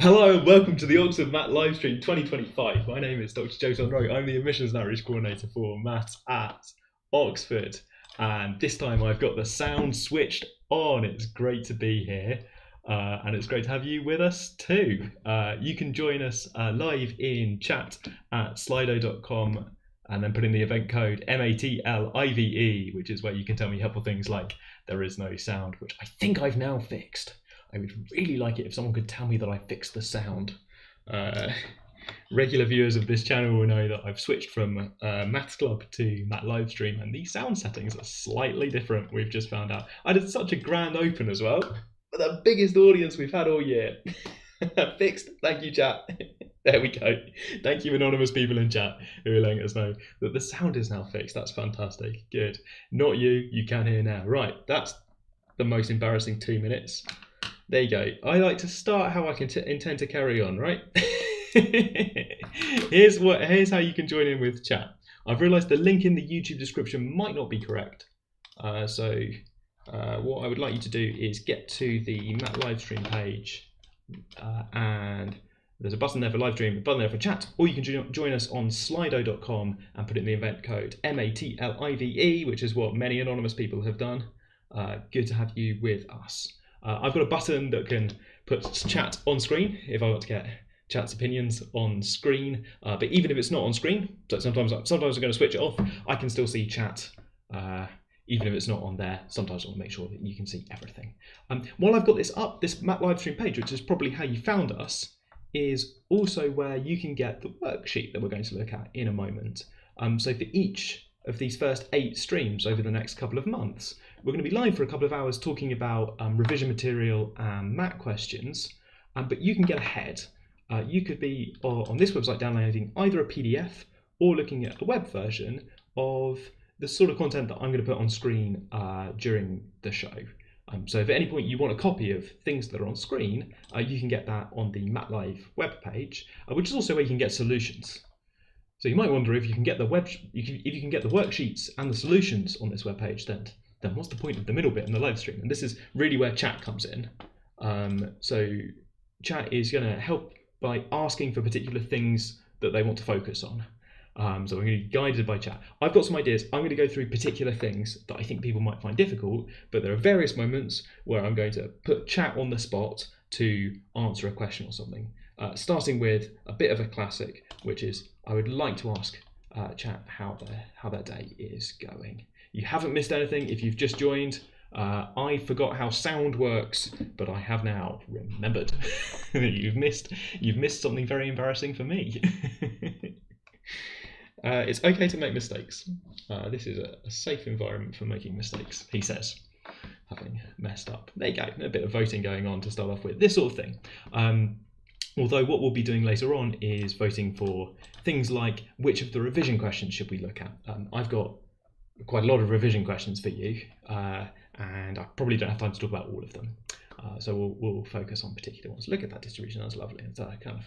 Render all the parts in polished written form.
Hello and welcome to the Oxford MAT Livestream 2025. My name is Dr. Joseph Rowe. I'm the Admissions and Outreach Coordinator for Maths at Oxford. And this time I've got the sound switched on. It's great to be here. And it's great to have you with us too. You can join us live in chat at slido.com and then put in the event code MATLIVE, which is where you can tell me helpful things like there is no sound, which I think I've now fixed. I would really like it if someone could tell me that I fixed the sound. Regular viewers of this channel will know that I've switched from Maths Club to Mat Livestream, and these sound settings are slightly different, we've just found out. I did such a grand open as well, but the biggest audience we've had all year. Fixed, thank you chat. There we go. Thank you anonymous people in chat who are letting us know that the sound is now fixed. That's fantastic, good. Not you, you can hear now. Right, that's the most embarrassing 2 minutes. There you go. I like to start how I can intend to carry on, right? Here's how you can join in with chat. I've realised the link in the YouTube description might not be correct. So what I would like you to do is get to the Mat Livestream page and there's a button there for live stream, a button there for chat, or you can join us on slido.com and put in the event code MATLIVE, which is what many anonymous people have done. Good to have you with us. I've got a button that can put chat on screen if I want to get chat's opinions on screen. But even if it's not on screen, so sometimes I'm going to switch it off, I can still see chat even if it's not on there. Sometimes I want to make sure that you can see everything. While I've got this up, this Mat Livestream page, which is probably how you found us, is also where you can get the worksheet that we're going to look at in a moment. So for each of these first 8 streams over the next couple of months, we're going to be live for a couple of hours talking about revision material and math questions, but you can get ahead. You could be on this website downloading either a PDF or looking at a web version of the sort of content that I'm going to put on screen during the show. So if at any point you want a copy of things that are on screen, you can get that on the MATLive webpage, which is also where you can get solutions. So you might wonder if you can get the if you can get the worksheets and the solutions on this webpage, then what's the point of the middle bit in the live stream? And this is really where chat comes in. So chat is going to help by asking for particular things that they want to focus on. So we're going to be guided by chat. I've got some ideas. I'm going to go through particular things that I think people might find difficult, but there are various moments where I'm going to put chat on the spot to answer a question or something. Starting with a bit of a classic, which is I would like to ask chat how their day is going. You haven't missed anything if you've just joined. I forgot how sound works, but I have now remembered. You've missed something very embarrassing for me. It's okay to make mistakes. This is a safe environment for making mistakes, he says, having messed up. There you go, a bit of voting going on to start off with, this sort of thing. Although what we'll be doing later on is voting for things like which of the revision questions should we look at. I've got quite a lot of revision questions for you, and I probably don't have time to talk about all of them. So we'll focus on particular ones. Look at that distribution, that's lovely. It's kind of,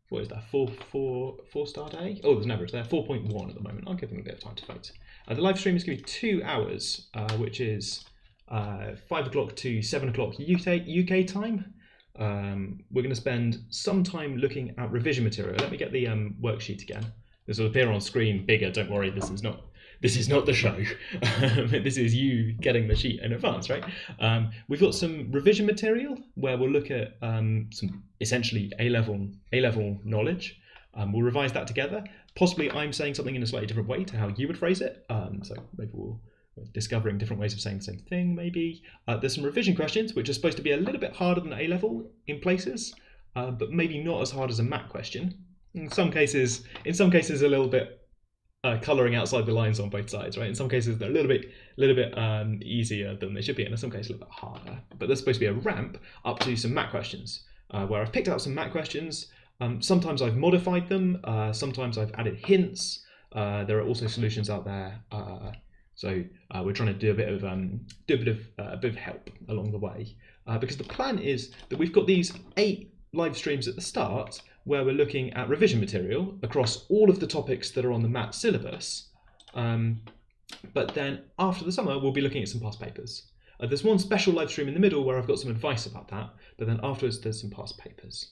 what is that, 4-star day? Oh, there's an average there, 4.1 at the moment. I'll give them a bit of time to vote. The live stream is going to be 2 hours, which is 5 o'clock to 7 o'clock UK time. We're going to spend some time looking at revision material. Let me get the worksheet again. This will appear on screen bigger, don't worry, this is not the show. This is you getting the sheet in advance, right? We've got some revision material where we'll look at some essentially A-level knowledge. We'll revise that together. Possibly I'm saying something in a slightly different way to how you would phrase it. So maybe we're discovering different ways of saying the same thing, maybe. There's some revision questions, which are supposed to be a little bit harder than A-level in places, but maybe not as hard as a math question. In some cases a little bit colouring outside the lines on both sides, right? In some cases they're a little bit easier than they should be, and in some cases a little bit harder. But there's supposed to be a ramp up to some math questions, where I've picked out some math questions. Sometimes I've modified them, sometimes I've added hints. There are also solutions out there. So we're trying to do a bit of help along the way, because the plan is that we've got these 8 live streams at the start where we're looking at revision material across all of the topics that are on the MAT syllabus. But then after the summer, we'll be looking at some past papers. There's one special live stream in the middle where I've got some advice about that, but then afterwards there's some past papers.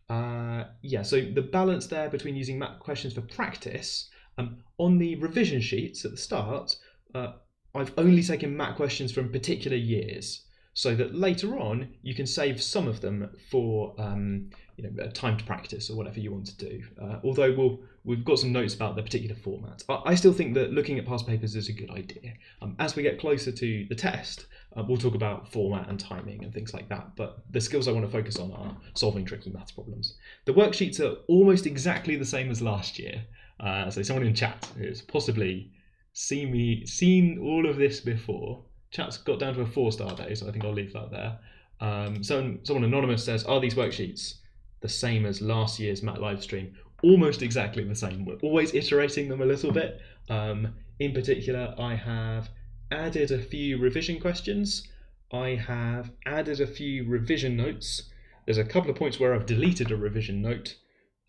Yeah, so the balance there between using math questions for practice, on the revision sheets at the start, I've only taken math questions from particular years, so that later on you can save some of them for timed practice or whatever you want to do. Although we've got some notes about the particular format. I still think that looking at past papers is a good idea. As we get closer to the test, we'll talk about format and timing and things like that, but the skills I want to focus on are solving tricky maths problems. The worksheets are almost exactly the same as last year. So someone in chat has possibly seen all of this before. Chat's got down to a 4-star day, so I think I'll leave that there. Someone anonymous says, are these worksheets the same as last year's MAT Livestream? Almost exactly the same. We're always iterating them a little bit. In particular, I have added a few revision questions. I have added a few revision notes. There's a couple of points where I've deleted a revision note,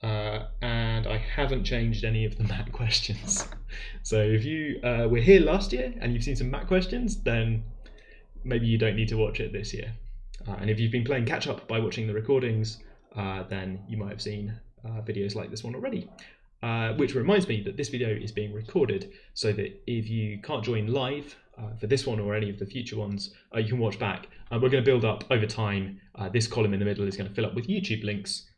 and I haven't changed any of the MAT questions. So if you were here last year and you've seen some MAT questions, then maybe you don't need to watch it this year. And if you've been playing catch up by watching the recordings, then you might have seen videos like this one already. Which reminds me that this video is being recorded, so that if you can't join live for this one or any of the future ones, you can watch back. We're going to build up over time. This column in the middle is going to fill up with YouTube links.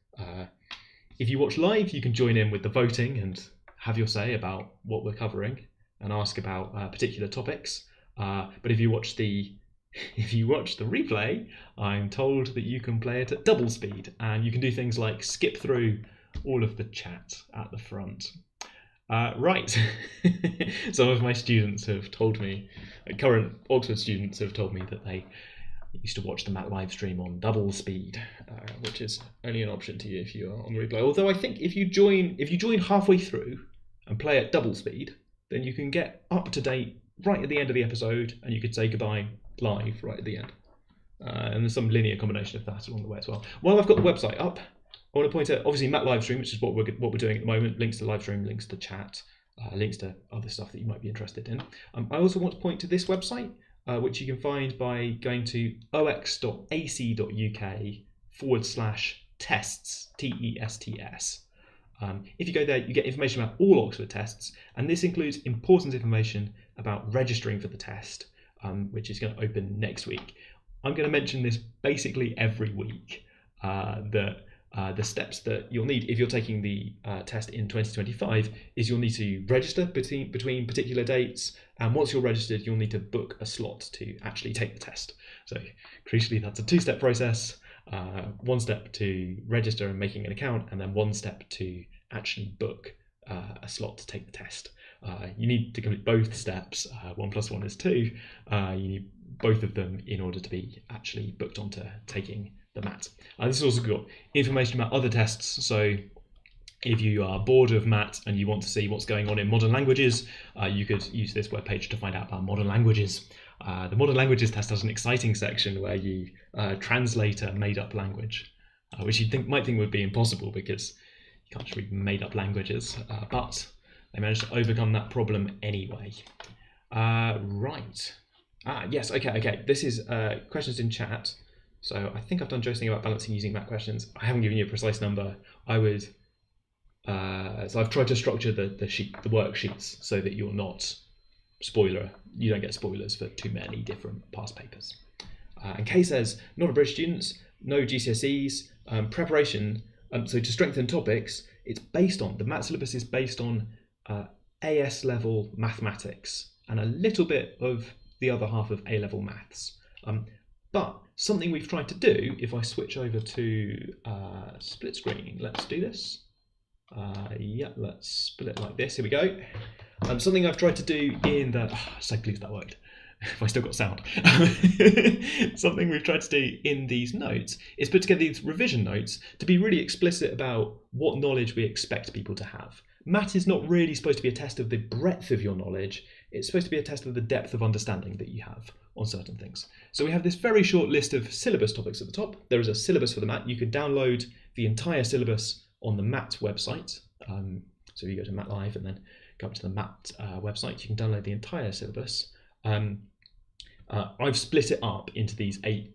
If you watch live, you can join in with the voting and have your say about what we're covering and ask about particular topics. But if you watch the replay, I'm told that you can play it at double speed, and you can do things like skip through all of the chat at the front. Right, some of my students have told me, current Oxford students have told me that they used to watch the MAT live stream on double speed, which is only an option to you if you are on replay. Although I think if you join halfway through and play at double speed, then you can get up to date right at the end of the episode, and you could say goodbye live right at the end. And there's some linear combination of that along the way as well. While I've got the website up, I want to point out, obviously, MAT Livestream, which is what we're doing at the moment, links to Livestream, links to chat, links to other stuff that you might be interested in. I also want to point to this website, which you can find by going to ox.ac.uk/tests, TESTS. If you go there, you get information about all Oxford tests, and this includes important information about registering for the test, which is going to open next week. I'm going to mention this basically every week, that the steps that you'll need if you're taking the test in 2025 is you'll need to register between particular dates, and once you're registered, you'll need to book a slot to actually take the test. So crucially, that's a 2-step process. 1 step to register and making an account, and then 1 step to actually book a slot to take the test. You need to complete both steps. 1 + 1 is 2. You need both of them in order to be actually booked onto taking the MAT. This has also got information about other tests. So if you are bored of MAT and you want to see what's going on in modern languages, you could use this webpage to find out about modern languages. The modern languages test has an exciting section where you translate a made-up language, which you might think would be impossible because you can't just read made-up languages, but they managed to overcome that problem anyway. Right. Yes, okay. This is questions in chat. So I think I've done Joe's thing about balancing using MAT questions. I haven't given you a precise number. I would, so I've tried to structure the worksheets so that you're not you don't get spoilers for too many different past papers. And Kay says, not a British students, no GCSEs, preparation. So to strengthen topics, it's based on, the MAT syllabus is based on AS level mathematics and a little bit of the other half of A level maths. But something we've tried to do, if I switch over to split screen, let's do this. Yeah, let's split it like this. Here we go. Something I've tried to do in the, so pleased that worked. If I still got sound. Something we've tried to do in these notes is put together these revision notes to be really explicit about what knowledge we expect people to have. MAT is not really supposed to be a test of the breadth of your knowledge. It's supposed to be a test of the depth of understanding that you have on certain things. So we have this very short list of syllabus topics at the top. There is a syllabus for the MAT. You can download the entire syllabus on the MAT website. So you go to MAT Live and then go up to the MAT website. You can download the entire syllabus. I've split it up into these eight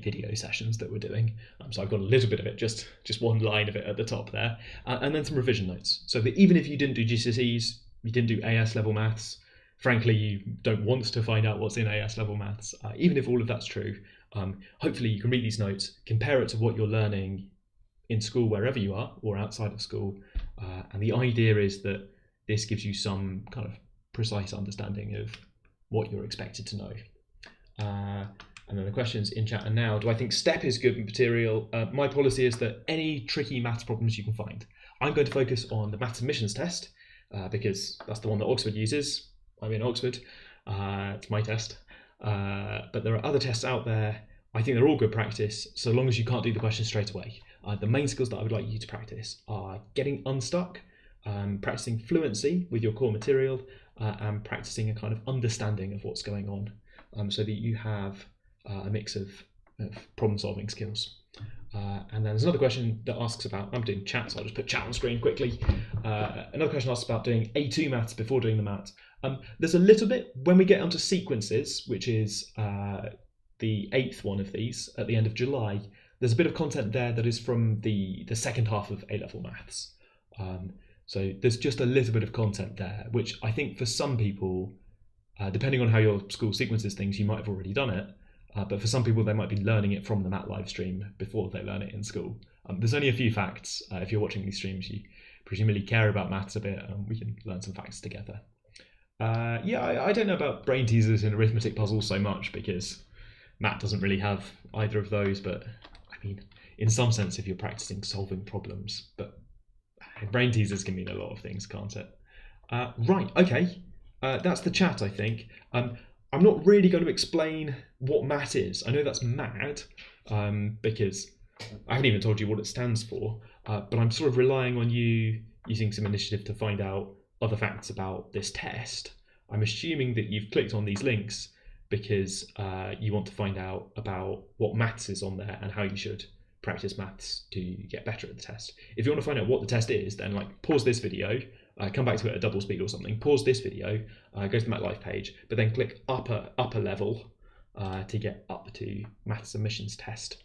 video sessions that we're doing. So I've got a little bit of it, just one line of it at the top there, and then some revision notes. So that even if you didn't do GCSEs, you didn't do AS level maths, frankly you don't want to find out what's in AS level maths, even if all of that's true, hopefully you can read these notes, compare it to what you're learning in school wherever you are or outside of school, and the idea is that this gives you some kind of precise understanding of what you're expected to know. And then the questions in chat are now, do I think STEP is good material? My policy is that any tricky maths problems you can find. I'm going to focus on the maths submissions test because that's the one that Oxford uses. I'm in Oxford, it's my test. But there are other tests out there. I think they're all good practice, so long as you can't do the question straight away. The main skills that I would like you to practice are getting unstuck, practicing fluency with your core material, and practicing a kind of understanding of what's going on, so that you have a mix of problem-solving skills. And then there's another question that asks about, I'm doing chat, so I'll just put chat on screen quickly. Another question asks about doing A2 maths before doing the maths. There's a little bit when we get onto sequences, which is the 8th one of these at the end of July. There's a bit of content there that is from the second half of A-level maths. So there's just a little bit of content there, which I think for some people, depending on how your school sequences things, you might have already done it. But for some people, they might be learning it from the MAT Livestream before they learn it in school. There's only a few facts. If you're watching these streams, you presumably care about maths a bit, and we can learn some facts together. I don't know about brain teasers and arithmetic puzzles so much, because MAT doesn't really have either of those, but I mean, in some sense, if you're practicing solving problems, but brain teasers can mean a lot of things, can't it? Right, okay, that's the chat, I think. I'm not really going to explain what MAT is. I know that's mad, because I haven't even told you what it stands for, but I'm sort of relying on you using some initiative to find out other facts about this test. I'm assuming that you've clicked on these links because you want to find out about what maths is on there and how you should practice maths to get better at the test. If you want to find out what the test is, then pause this video, come back to it at double speed or something, pause this video, go to the MAT Live page, but then click upper level to get up to maths submissions test,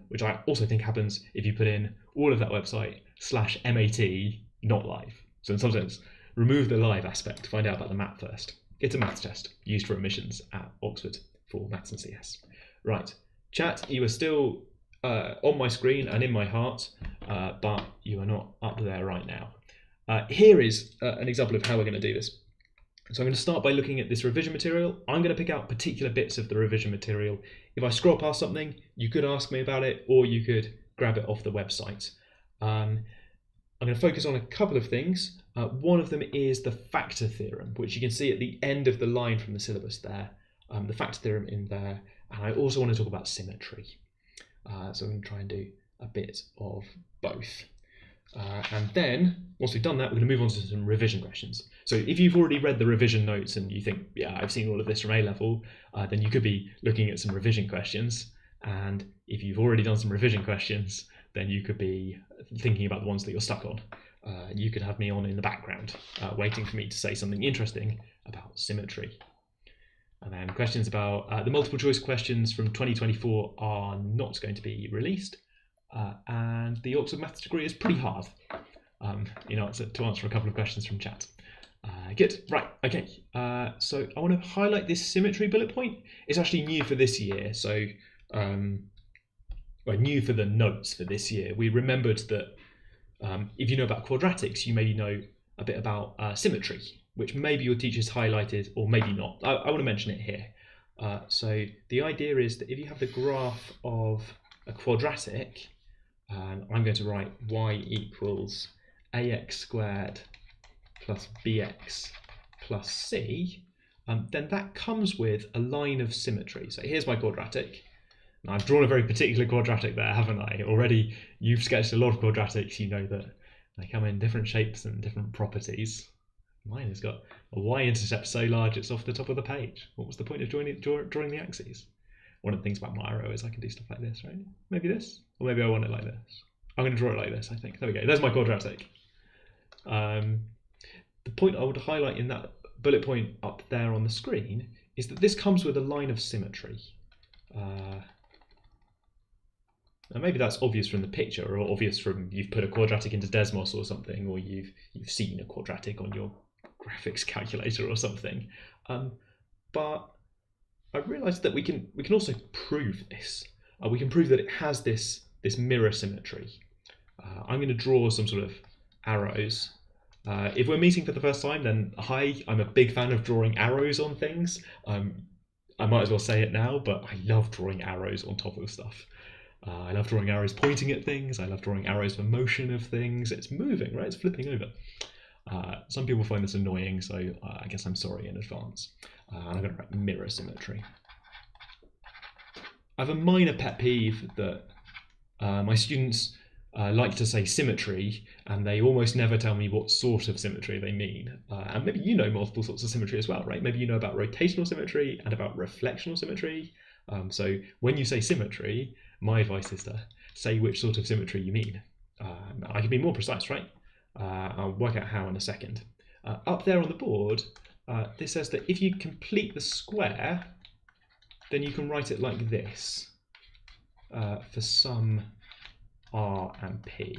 which I also think happens if you put in all of that website /MAT not live. So in some sense, remove the live aspect, find out about the MAT first. It's a maths test used for admissions at Oxford for maths and CS. Right, chat, you are still on my screen and in my heart, but you are not up there right now. Here is an example of how we're going to do this. So I'm going to start by looking at this revision material. I'm going to pick out particular bits of the revision material. If I scroll past something, you could ask me about it, or you could grab it off the website. I'm going to focus on a couple of things. One of them is the factor theorem, which you can see at the end of the line from the syllabus there. The factor theorem in there. And I also want to talk about symmetry. So I'm going to try and do a bit of both. And then, once we've done that, we're going to move on to some revision questions. So if you've already read the revision notes and you think, yeah, I've seen all of this from A-level, then you could be looking at some revision questions. And if you've already done some revision questions, then you could be thinking about the ones that you're stuck on. You could have me on in the background, waiting for me to say something interesting about symmetry. And then questions about the multiple choice questions from 2024 are not going to be released. And the Oxford Maths degree is pretty hard, to answer a couple of questions from chat. Good, right, okay. So I want to highlight this symmetry bullet point. It's actually new for this year, so new for the notes for this year. We remembered that if you know about quadratics, you maybe know a bit about symmetry, which maybe your teacher's highlighted or maybe not. I want to mention it here. So the idea is that if you have the graph of a quadratic, and I'm going to write y equals ax squared plus bx plus c, then that comes with a line of symmetry. So here's my quadratic. Now I've drawn a very particular quadratic there, haven't I? Already you've sketched a lot of quadratics, you know that they come in different shapes and different properties. Mine has got a y-intercept so large it's off the top of the page. What was the point of drawing the axes? One of the things about my arrow is I can do stuff like this, right? Maybe this, or maybe I want it like this. I'm going to draw it like this, I think. There we go, there's my quadratic. The point I would highlight in that bullet point up there on the screen is that this comes with a line of symmetry. Now maybe that's obvious from the picture, or obvious from you've put a quadratic into Desmos or something, or you've seen a quadratic on your graphics calculator or something. But I realised that we can also prove this. We can prove that it has this mirror symmetry. I'm going to draw some sort of arrows. If we're meeting for the first time, then hi, I'm a big fan of drawing arrows on things. I might as well say it now, but I love drawing arrows on top of stuff. I love drawing arrows pointing at things. I love drawing arrows for motion of things. It's moving, right? It's flipping over. Some people find this annoying, so I guess I'm sorry in advance. I'm going to write mirror symmetry. I have a minor pet peeve that my students like to say symmetry, and they almost never tell me what sort of symmetry they mean. And maybe you know multiple sorts of symmetry as well, right? Maybe you know about rotational symmetry and about reflectional symmetry. So when you say symmetry, my advice is to say which sort of symmetry you mean. I can be more precise, right? I'll work out how in a second. Up there on the board, this says that if you complete the square, then you can write it like this for some R and P.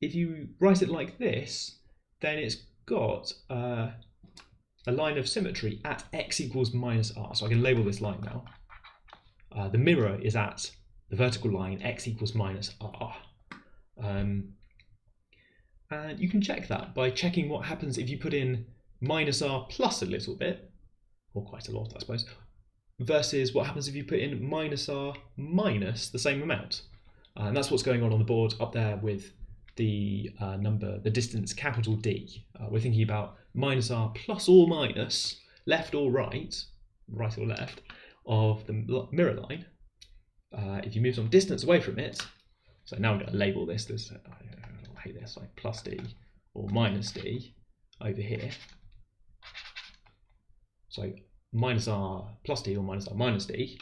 If you write it like this, then it's got a line of symmetry at x equals minus r. So I can label this line now. The mirror is at the vertical line x equals minus r. And you can check that by checking what happens if you put in minus r plus a little bit, or quite a lot, I suppose, versus what happens if you put in minus r minus the same amount. And that's what's going on the board up there with the number, the distance capital D. We're thinking about minus r plus or minus, left or right, right or left, of the mirror line. If you move some distance away from it, so now I'm going to label this, I hate this, like plus D or minus D over here. So minus r plus D or minus r minus D.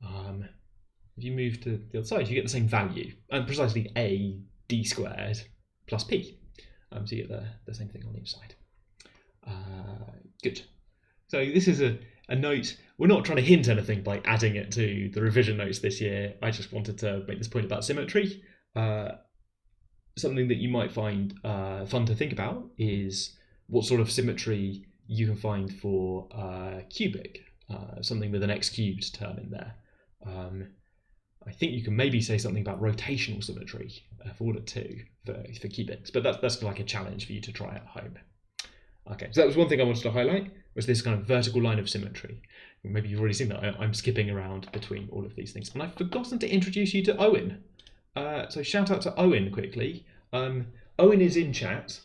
If you move to the other side, you get the same value, and precisely a d squared plus p. So you get the same thing on each side. Good. So this is a note. We're not trying to hint anything by adding it to the revision notes this year. I just wanted to make this point about symmetry. Something that you might find fun to think about is what sort of symmetry you can find for cubic, something with an x cubed term in there. I think you can maybe say something about rotational symmetry for order 2 for cubics, but that's like a challenge for you to try at home. Okay, so that was one thing I wanted to highlight, was this kind of vertical line of symmetry. Maybe you've already seen that I'm skipping around between all of these things. And I've forgotten to introduce you to Owen. So shout out to Owen quickly. Owen is in chat,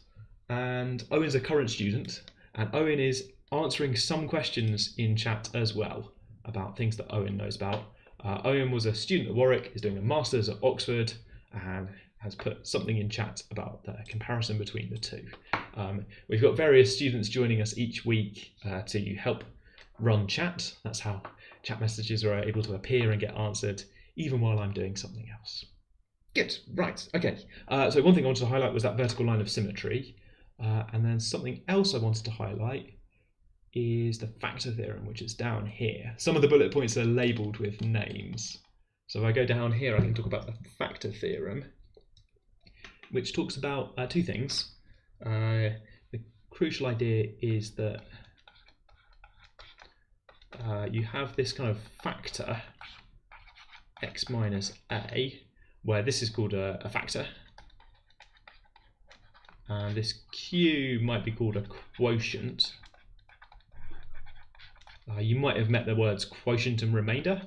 and Owen's a current student, and Owen is answering some questions in chat as well about things that Owen knows about. Owen was a student at Warwick, is doing a master's at Oxford, and has put something in chat about the comparison between the two. We've got various students joining us each week to help run chat. That's how chat messages are able to appear and get answered, even while I'm doing something else. Good, right, okay. So one thing I wanted to highlight was that vertical line of symmetry. And then something else I wanted to highlight is the factor theorem, which is down here. Some of the bullet points are labelled with names. So if I go down here, I can talk about the factor theorem, which talks about two things. The crucial idea is that you have this kind of factor, x minus a, where this is called a factor. And this q might be called a quotient. You might have met the words quotient and remainder.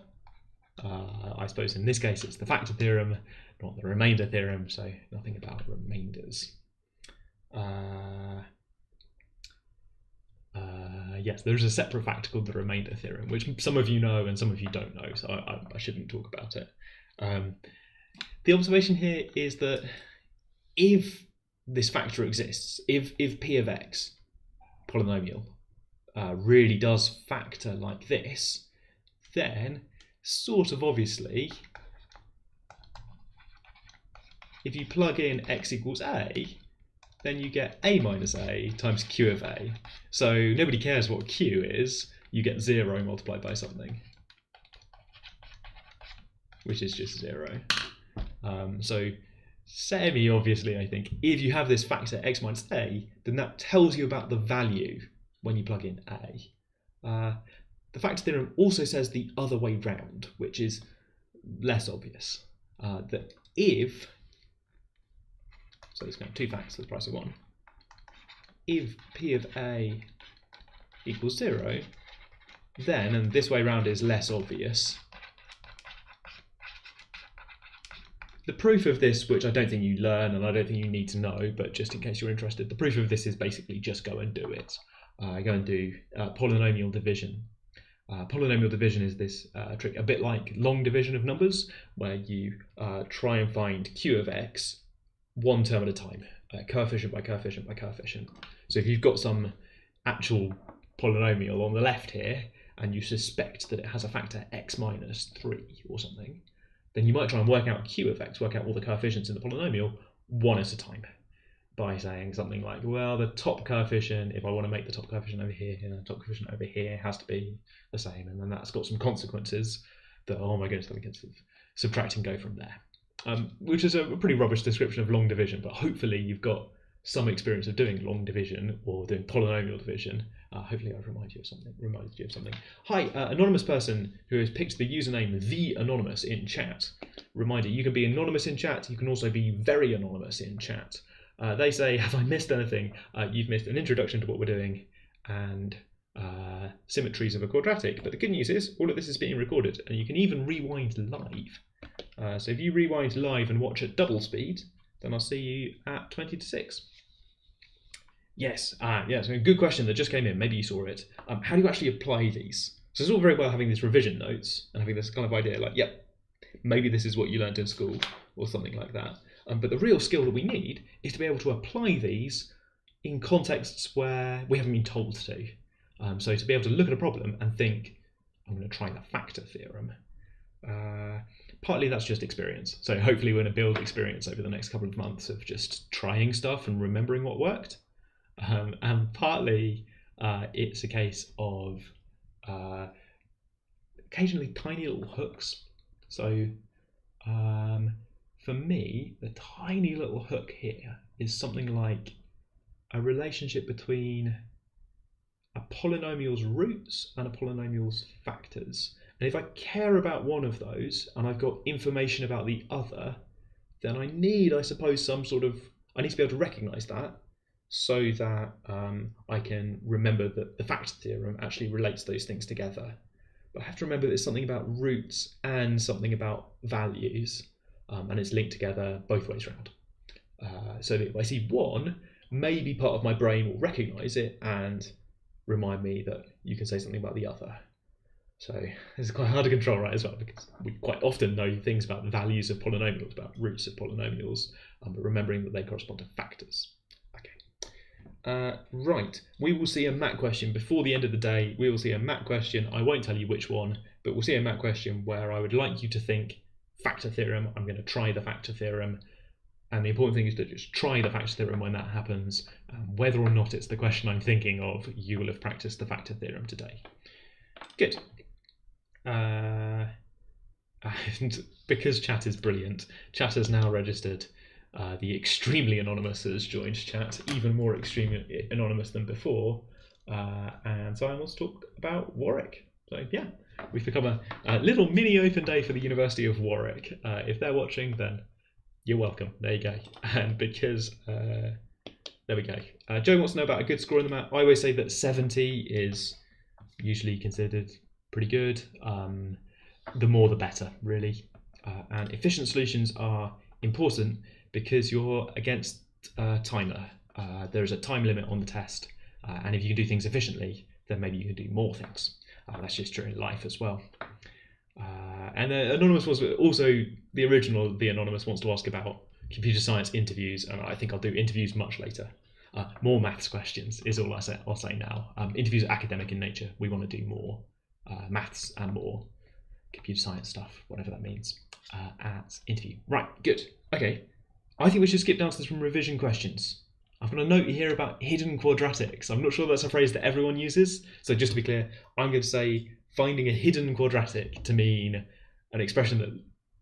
I suppose in this case it's the factor theorem, not the remainder theorem, so nothing about remainders. Yes, there's a separate factor called the remainder theorem, which some of you know and some of you don't know, so I shouldn't talk about it. The observation here is that if this factor exists, if p of x, polynomial, really does factor like this, then sort of obviously, if you plug in x equals a, then you get a minus a times q of a. So nobody cares what q is, you get 0 multiplied by something, which is just 0. So semi-obviously, I think, if you have this factor x minus a, then that tells you about the value when you plug in a. The factor theorem also says the other way round, which is less obvious. That if, so it's going to 2 facts for the price of 1, if p of a equals 0, then, and this way round is less obvious, the proof of this, which I don't think you learn and I don't think you need to know, but just in case you're interested, the proof of this is basically just go and do it. Go and do polynomial division. Polynomial division is this trick, a bit like long division of numbers, where you try and find q of x one term at a time, coefficient by coefficient by coefficient. So if you've got some actual polynomial on the left here, and you suspect that it has a factor x minus 3 or something, then you might try and work out q of x, work out all the coefficients in the polynomial one at a time, by saying something like, well, the top coefficient, if I want to make the top coefficient over here and the top coefficient over here, has to be the same, and then that's got some consequences that, oh my goodness, then we can sort of subtract and go from there. Which is a pretty rubbish description of long division, but hopefully you've got some experience of doing long division or doing polynomial division. Hopefully I've reminded you of something. Hi, anonymous person who has picked the username #theanonymous in chat. Reminder, you can be anonymous in chat, you can also be very anonymous in chat. They say, have I missed anything? You've missed an introduction to what we're doing and symmetries of a quadratic. But the good news is all of this is being recorded and you can even rewind live. So if you rewind live and watch at double speed, then I'll see you at 20 to 6. Yes, so a good question that just came in. Maybe you saw it. How do you actually apply these? So it's all very well having these revision notes and having this kind of idea like, yep, maybe this is what you learned in school or something like that. But the real skill that we need is to be able to apply these in contexts where we haven't been told to. So to be able to look at a problem and think, I'm going to try the factor theorem. Partly that's just experience. So hopefully we're going to build experience over the next couple of months of just trying stuff and remembering what worked. And partly it's a case of occasionally tiny little hooks. So for me, the tiny little hook here is something like a relationship between a polynomial's roots and a polynomial's factors. And if I care about one of those and I've got information about the other, then I need, I suppose, I need to be able to recognize that so that I can remember that the factor theorem actually relates those things together. But I have to remember there's something about roots and something about values, and it's linked together both ways around. So that if I see one, maybe part of my brain will recognize it and remind me that you can say something about the other. So it's quite hard to control, right, as well, because we quite often know things about the values of polynomials, about roots of polynomials, but remembering that they correspond to factors. Okay. Right, we will see a MAT question before the end of the day. We will see a MAT question. I won't tell you which one, but we'll see a MAT question where I would like you to think factor theorem. I'm going to try the factor theorem. And the important thing is to just try the factor theorem when that happens. Whether or not it's the question I'm thinking of, you will have practiced the factor theorem today. Good. And because chat is brilliant, chat has now registered the extremely anonymous has joined chat, even more extremely anonymous than before. And so I want to talk about Warwick. So yeah, we've become a little mini open day for the University of Warwick. If they're watching, then you're welcome. There you go. And because, there we go. Joe wants to know about a good score in the MAT. I always say that 70 is usually considered pretty good. The more the better, really. And efficient solutions are important because you're against a timer. There is a time limit on the test, and if you can do things efficiently, then maybe you can do more things. That's just true in life as well. And Anonymous was also the original. The Anonymous wants to ask about computer science interviews, and I think I'll do interviews much later. More maths questions is all I'll say now. Interviews are academic in nature. We want to do more maths and more computer science stuff, whatever that means, at interview. Right, good. Okay, I think we should skip down to some revision questions. I've got a note here about hidden quadratics. I'm not sure that's a phrase that everyone uses. So just to be clear, I'm going to say finding a hidden quadratic to mean an expression that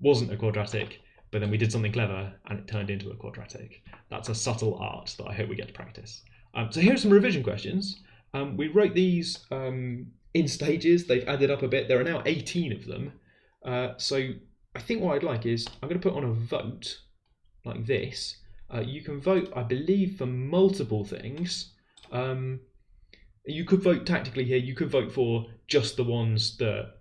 wasn't a quadratic, but then we did something clever and it turned into a quadratic. That's a subtle art that I hope we get to practice. So here are some revision questions. We wrote these in stages. They've added up a bit. There are now 18 of them. So I think what I'd like is I'm going to put on a vote like this. You can vote, I believe, for multiple things. You could vote tactically here. You could vote for just the ones that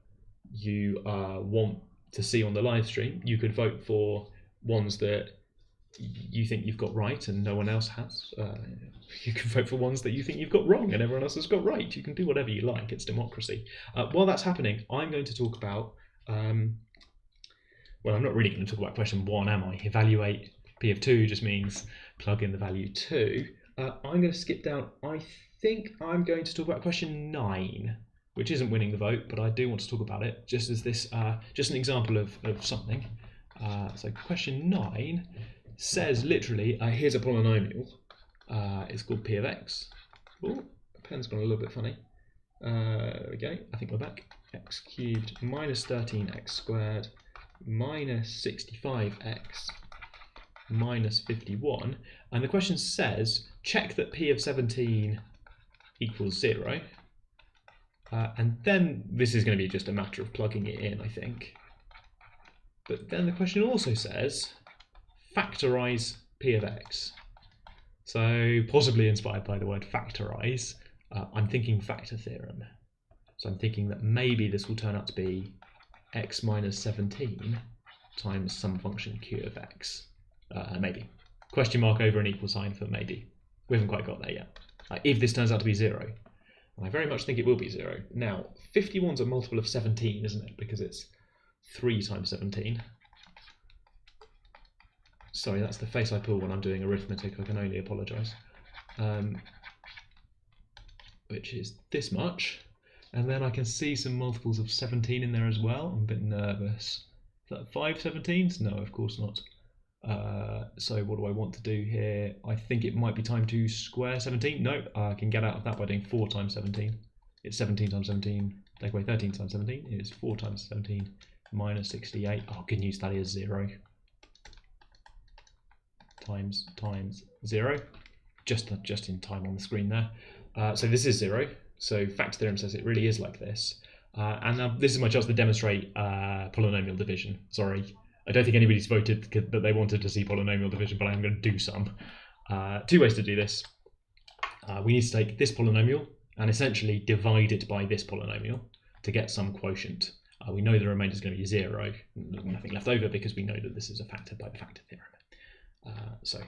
you want to see on the live stream. You could vote for ones that you think you've got right and no one else has. You can vote for ones that you think you've got wrong and everyone else has got right. You can do whatever you like. It's democracy. While that's happening, I'm going to talk about, well, I'm not really going to talk about question 1, am I? Evaluate P of 2 just means plug in the value 2. I'm going to skip down. I think I'm going to talk about question 9, which isn't winning the vote, but I do want to talk about it just as this, just an example of something. So question 9 says literally, here's a polynomial. It's called P of x. Oh, the pen's gone a little bit funny. There we go. I think we're back. X cubed minus 13x squared minus 65x minus 51. And the question says, check that P of 17 equals 0. And then this is going to be just a matter of plugging it in, I think. But then the question also says, factorize P of x. So possibly inspired by the word factorize, I'm thinking factor theorem. So I'm thinking that maybe this will turn out to be x minus 17 times some function q of x. Maybe. Question mark over an equal sign for maybe. We haven't quite got there yet. If this turns out to be 0. And I very much think it will be 0. Now, 51's a multiple of 17, isn't it? Because it's 3 times 17. Sorry, that's the face I pull when I'm doing arithmetic. I can only apologise. Which is this much. And then I can see some multiples of 17 in there as well. I'm a bit nervous. Is that 5 17s? No, of course not. So what do I want to do here? I think it might be time to square 17. No, I can get out of that by doing 4 times 17. It's 17 times 17. Take away 13 times 17. It is 4 times 17 minus 68. Oh, good news, that is 0. Times 0. Just in time on the screen there. So this is 0. So factor theorem says it really is like this. And now this is my chance to demonstrate polynomial division. Sorry. I don't think anybody's voted that they wanted to see polynomial division, but I'm going to do some. 2 ways to do this. We need to take this polynomial and essentially divide it by this polynomial to get some quotient. We know the remainder is going to be 0. There's nothing left over because we know that this is a factor by the factor theorem. So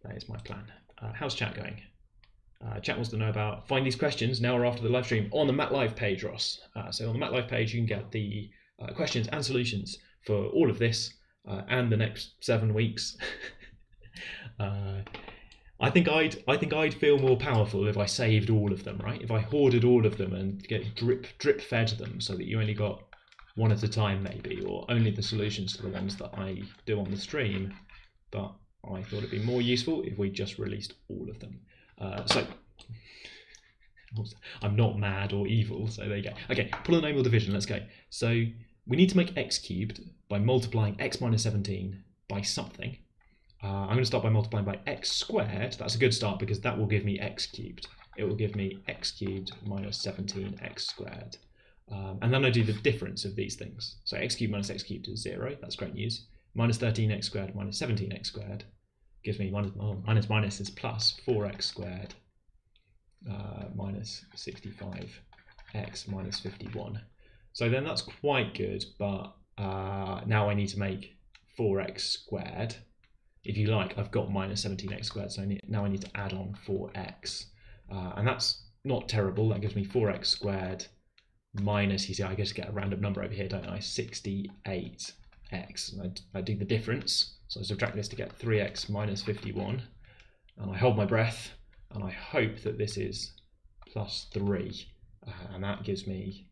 that is my plan. How's chat going? Chat wants to know about find these questions now or after the live stream on the Mat Live page, Ross. So on the Mat Live page, you can get the questions and solutions for all of this and the next 7 weeks. I think I'd feel more powerful if I saved all of them, right? If I hoarded all of them and get drip fed them so that you only got one at a time maybe, or only the solutions to the ones that I do on the stream. But I thought it'd be more useful if we just released all of them. So I'm not mad or evil, so there you go. Okay, polynomial division, let's go. So we need to make x cubed by multiplying x minus 17 by something. I'm going to start by multiplying by x squared. That's a good start because that will give me x cubed. It will give me x cubed minus 17x squared. And then I do the difference of these things. So x cubed minus x cubed is 0. That's great news. Minus 13x squared minus 17x squared gives me minus is plus 4x squared minus 65x minus 51. So then that's quite good, but now I need to make 4x squared. If you like, I've got minus 17x squared, so now I need to add on 4x. And that's not terrible. That gives me 4x squared minus, you see, I just get a random number over here, don't I? 68x. And I do the difference. So I subtract this to get 3x minus 51. And I hold my breath, and I hope that this is plus 3. And that gives me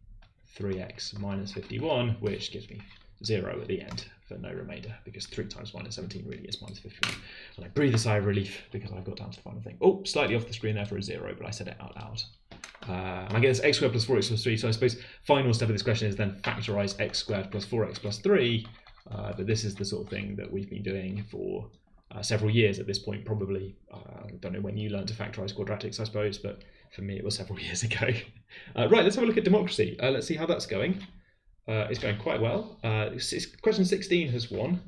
3x minus 51, which gives me 0 at the end for no remainder, because 3 times minus 17 really is minus 51. And I breathe a sigh of relief because I got down to the final thing. Oh, slightly off the screen there for a 0, but I said it out loud. And I get this x squared plus 4x plus 3, so I suppose final step of this question is then factorise x squared plus 4x plus 3, but this is the sort of thing that we've been doing for several years at this point, probably. I don't know when you learned to factorise quadratics, I suppose, but for me it was several years ago. Right, let's have a look at democracy. Let's see how that's going. It's going quite well. Question 16 has won,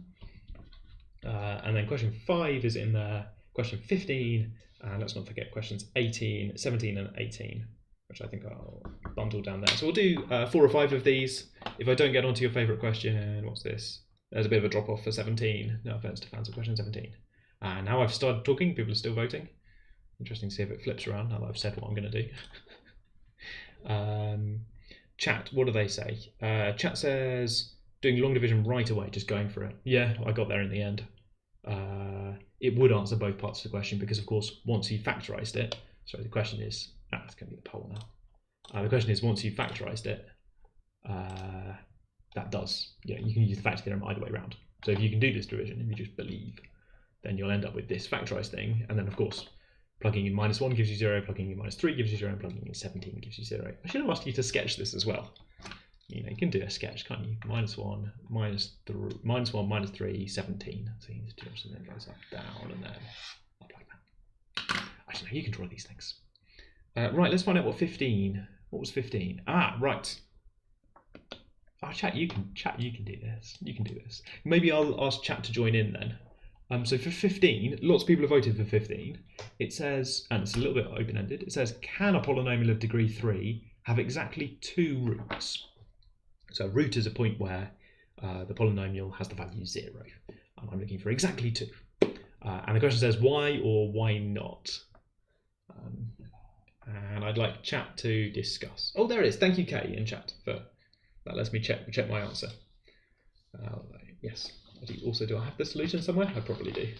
and then question 5 is in there, question 15, and let's not forget questions 18, 17 and 18, which I think I'll bundle down there. So we'll do 4 or 5 of these. If I don't get onto your favourite question, what's this? There's a bit of a drop off for 17. No offence to fans of question 17. And now I've started talking, people are still voting. Interesting to see if it flips around now that I've said what I'm going to do. Chat, what do they say? Chat says doing long division right away, just going for it. Yeah, I got there in the end. It would answer both parts of the question because, of course, once you factorised it, sorry, the question is, that's going to be the poll now. The question is, once you've factorised it, that does, you can use the factor theorem either way around. So if you can do this division, if you just believe, then you'll end up with this factorised thing, and then, of course, plugging in -1 gives you 0, plugging in -3 gives you 0, and plugging in 17 gives you 0. I should have asked you to sketch this as well. You can do a sketch, can't you? -1, -1, -3, 17. So you just do something that goes up, down, and then up like that. Actually, no, you can draw these things. Right, let's find out what 15. What was 15? Ah, right. Oh, chat, you can do this. You can do this. Maybe I'll ask chat to join in then. So for 15, lots of people have voted for 15. It says, and it's a little bit open-ended, it says, can a polynomial of degree 3 have exactly 2 roots? So a root is a point where the polynomial has the value 0. And I'm looking for exactly 2. And the question says, why or why not? And I'd like chat to discuss. Oh, there it is. Thank you, Kay, in chat. That lets me check my answer. Yes. Do I have the solution somewhere? I probably do.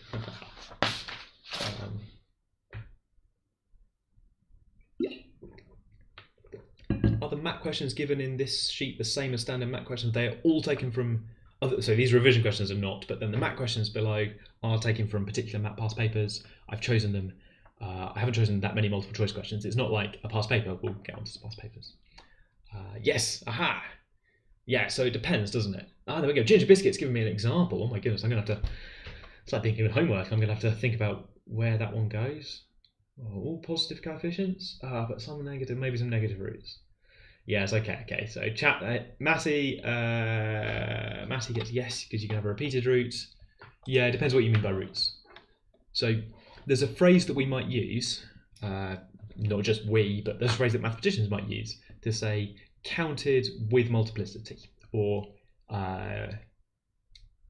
Are the math questions given in this sheet the same as standard math questions? They are all taken from other. So these revision questions are not, but then the math questions below are taken from particular math past papers. I've chosen them. I haven't chosen that many multiple choice questions. It's not like a past paper. We'll get onto past papers. Yes. Aha. Yeah, so it depends, doesn't it? Ah, there we go. Ginger Biscuit's giving me an example. Oh my goodness, I'm going to have to... It's like being given homework. I'm going to have to think about where that one goes. Oh, all positive coefficients? But some negative, maybe some negative roots. Yes, okay. So chat, Massey gets yes, because you can have a repeated root. Yeah, it depends what you mean by roots. So there's a phrase that we might use, not just we, but there's a phrase that mathematicians might use to say counted with multiplicity, or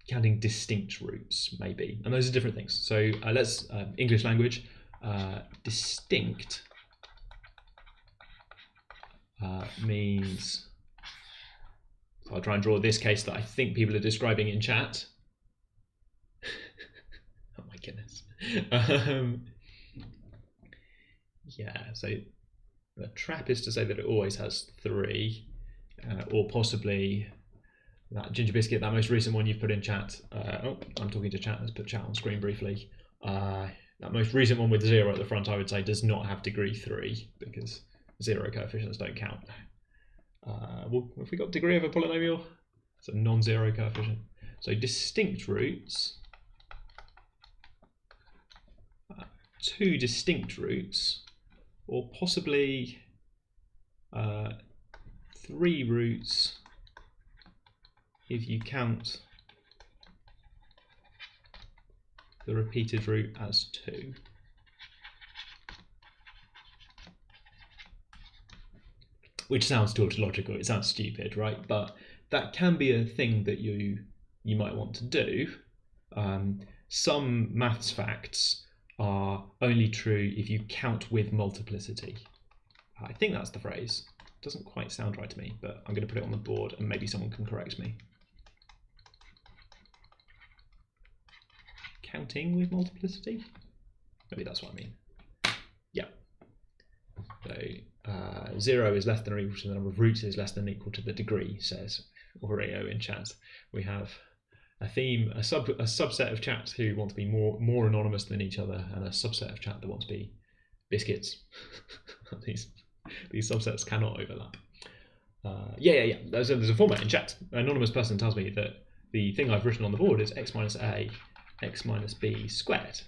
counting distinct roots, maybe. And those are different things. So let's, English language, distinct means, so I'll try and draw this case that I think people are describing in chat. Oh my goodness. Yeah, so the trap is to say that it always has 3, or possibly that Ginger Biscuit, that most recent one you've put in chat. Oh, I'm talking to chat. Let's put chat on screen briefly. That most recent one with 0 at the front, I would say, does not have degree 3 because 0 coefficients don't count. Well, have we got degree of a polynomial? It's a non-zero coefficient. So distinct roots, 2 distinct roots, or possibly 3 roots if you count the repeated root as 2. Which sounds tautological, it sounds stupid, right? But that can be a thing that you might want to do. Some maths facts are only true if you count with multiplicity. I think that's the phrase. Doesn't quite sound right to me, but I'm going to put it on the board and maybe someone can correct me. Counting with multiplicity? Maybe that's what I mean. Yeah. So 0 is less than or equal to the number of roots is less than or equal to the degree, says or AO in chat. We have a theme, a subset of chat who want to be more anonymous than each other, and a subset of chat that want to be biscuits. these subsets cannot overlap. Yeah. There's a format in chat. An anonymous person tells me that the thing I've written on the board is x minus a, x minus b squared,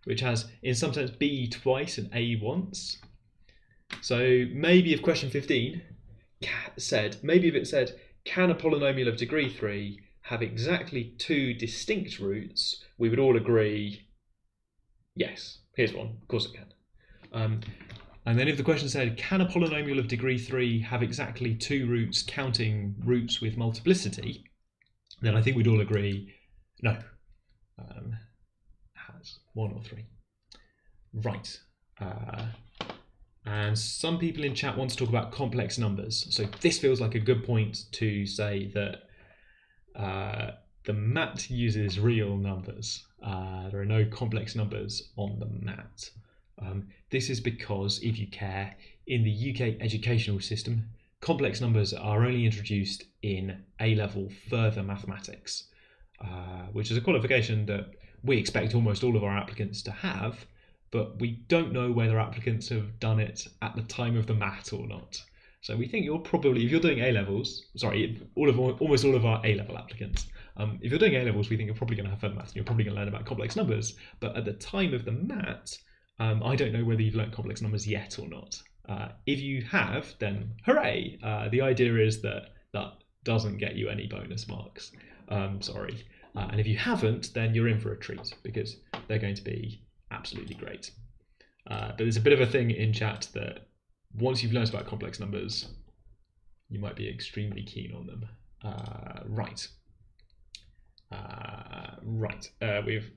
which has, in some sense, b twice and a once. So maybe if question 15 said, can a polynomial of degree 3 have exactly 2 distinct roots, we would all agree, yes, here's one, of course it can. And then if the question said, can a polynomial of degree 3 have exactly 2 roots counting roots with multiplicity, then I think we'd all agree, no, has 1 or 3. Right. And some people in chat want to talk about complex numbers. So this feels like a good point to say that the MAT uses real numbers. There are no complex numbers on the MAT. This is because, if you care, in the UK educational system, complex numbers are only introduced in A-level further mathematics, which is a qualification that we expect almost all of our applicants to have, but we don't know whether applicants have done it at the time of the MAT or not. So we think you're probably, if you're doing A-levels, sorry, almost all of our A-level applicants, if you're doing A-levels, we think you're probably going to have further maths and you're probably going to learn about complex numbers, but at the time of the MAT, I don't know whether you've learned complex numbers yet or not. If you have, then hooray! The idea is that that doesn't get you any bonus marks. Sorry. And if you haven't, then you're in for a treat because they're going to be absolutely great. But there's a bit of a thing in chat that once you've learned about complex numbers, you might be extremely keen on them. Right. We've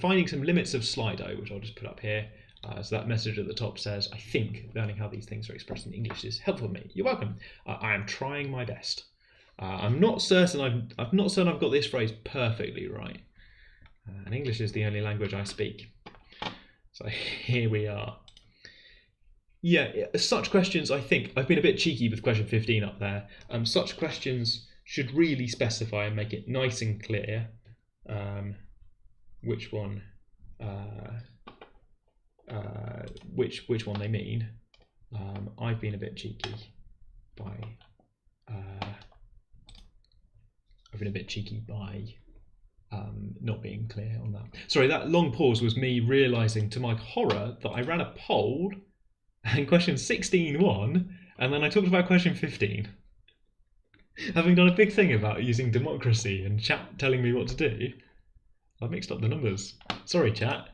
finding some limits of Slido, which I'll just put up here. So that message at the top says, I think learning how these things are expressed in English is helpful to me. You're welcome. I am trying my best. I'm not certain I've got this phrase perfectly right. And English is the only language I speak. So here we are. Yeah, such questions, I think, I've been a bit cheeky with question 15 up there. Such questions should really specify and make it nice and clear which one which one they mean. I've been a bit cheeky by not being clear on that. Sorry, that long pause was me realising to my horror that I ran a poll and question 16 won, and then I talked about question 15. Having done a big thing about using democracy and chat telling me what to do, I've mixed up the numbers. Sorry, chat.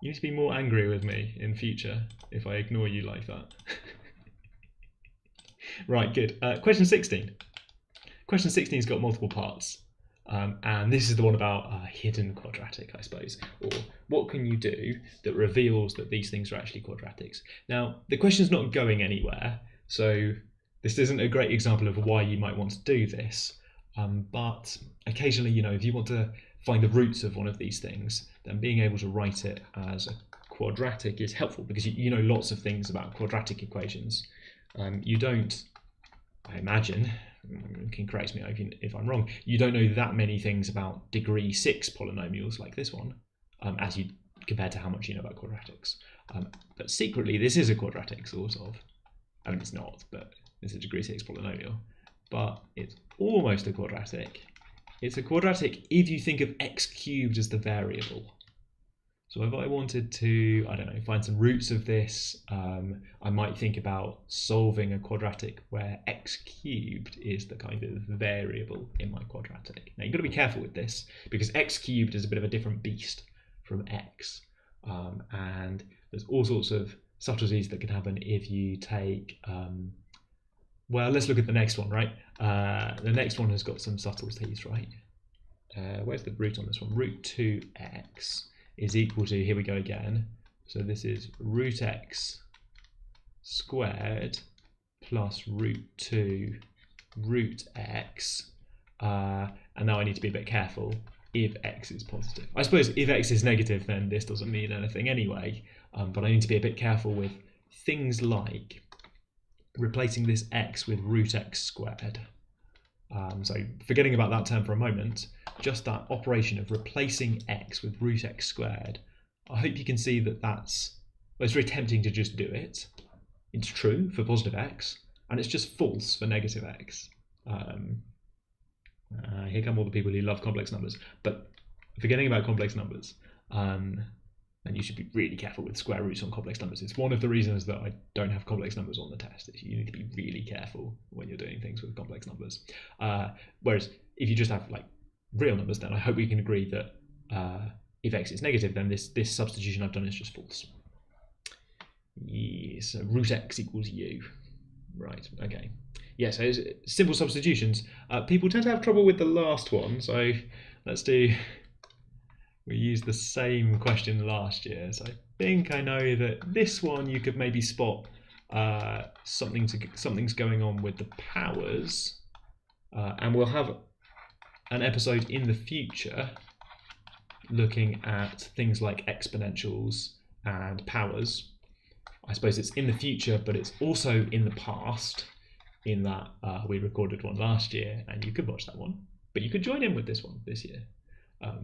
You need to be more angry with me in future if I ignore you like that. Right, good. Question 16. Question 16's got multiple parts. And this is the one about hidden quadratic, I suppose, or what can you do that reveals that these things are actually quadratics. Now, the question's not going anywhere, so this isn't a great example of why you might want to do this, but occasionally, you know, if you want to find the roots of one of these things, then being able to write it as a quadratic is helpful because you know lots of things about quadratic equations. You don't, I imagine, you can correct me if I'm wrong, you don't know that many things about degree 6 polynomials like this one, as you compared to how much you know about quadratics. But secretly, this is a quadratic, sort of. I mean, it's not, but it's a degree 6 polynomial. But it's almost a quadratic. It's a quadratic if you think of x cubed as the variable. So if I wanted to, I don't know, find some roots of this, I might think about solving a quadratic where x cubed is the kind of variable in my quadratic. Now you've got to be careful with this because x cubed is a bit of a different beast from x. And there's all sorts of subtleties that can happen if you take, well, let's look at the next one, right? The next one has got some subtleties, right? Where's the root on this one? Root 2x is equal to, here we go again, so this is root x squared plus root 2 root x, and now I need to be a bit careful if x is positive. I suppose if x is negative then this doesn't mean anything anyway, but I need to be a bit careful with things like replacing this x with root x squared. So forgetting about that term for a moment, just that operation of replacing x with root x squared, I hope you can see that that's, well, it's very tempting to just do it. It's true for positive x, and it's just false for negative x. Here come all the people who love complex numbers, but forgetting about complex numbers, and you should be really careful with square roots on complex numbers. It's one of the reasons that I don't have complex numbers on the test. You need to be really careful when you're doing things with complex numbers. Whereas if you just have like real numbers, then I hope we can agree that if x is negative, then this substitution I've done is just false. Yeah, so root x equals u. Right, okay. Yeah, so simple substitutions. People tend to have trouble with the last one, so let's do, we used the same question last year, so I think I know that this one you could maybe spot something's going on with the powers, and we'll have an episode in the future looking at things like exponentials and powers. I suppose it's in the future, but it's also in the past, in that we recorded one last year, and you could watch that one, but you could join in with this one this year.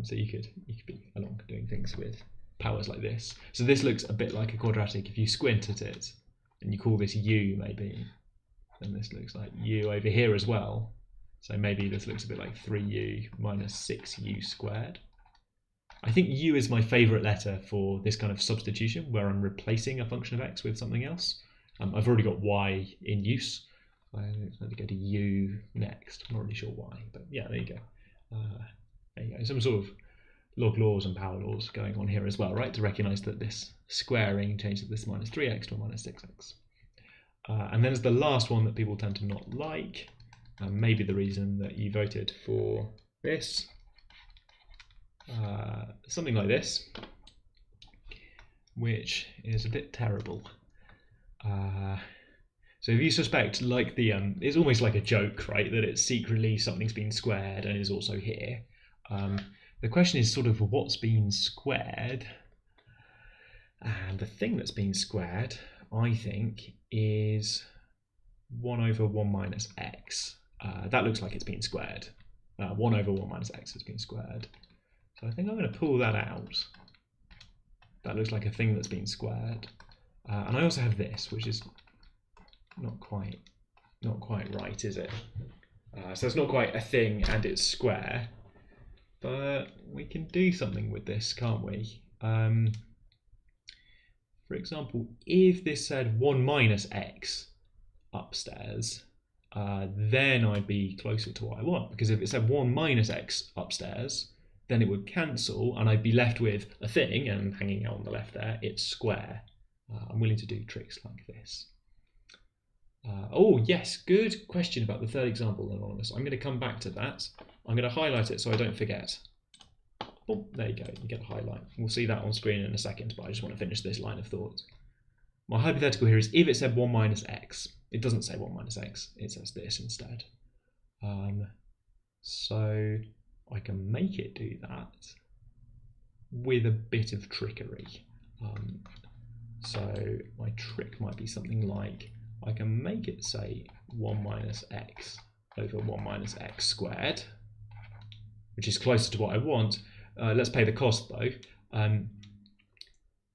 So you could be along doing things with powers like this. So this looks a bit like a quadratic. If you squint at it and you call this u maybe, then this looks like u over here as well. So maybe this looks a bit like 3u minus 6u squared. I think u is my favourite letter for this kind of substitution, where I'm replacing a function of x with something else. I've already got y in use. I'm going to go to u next. I'm not really sure why, but yeah, there you go. There you go. Some sort of log laws and power laws going on here as well, right? To recognise that this squaring changes this minus 3x to a minus 6x. And then there's the last one that people tend to not like. Maybe the reason that you voted for this. Something like this, which is a bit terrible. So if you suspect, like the it's almost like a joke, right, that it's secretly something's been squared and is also here. The question is sort of what's been squared, and the thing that's been squared, I think, is 1 over 1 minus x. That looks like it's been squared. 1 over 1 minus x has been squared. So I think I'm going to pull that out. That looks like a thing that's been squared. And I also have this, which is not quite right, is it? So it's not quite a thing and it's square. But we can do something with this, can't we? For example, if this said 1 minus x upstairs, then I'd be closer to what I want. Because if it said 1 minus x upstairs, then it would cancel and I'd be left with a thing, and hanging out on the left there, it's square. I'm willing to do tricks like this. Oh yes, good question about the third example, Anonymous. I'm going to come back to that. I'm going to highlight it so I don't forget. Oh, there you go, you get a highlight. We'll see that on screen in a second, but I just want to finish this line of thought. My hypothetical here is if it said 1 minus x. It doesn't say 1 minus x, it says this instead. So I can make it do that with a bit of trickery. So my trick might be something like, I can make it say 1 minus x over 1 minus x squared, which is closer to what I want. Let's pay the cost though.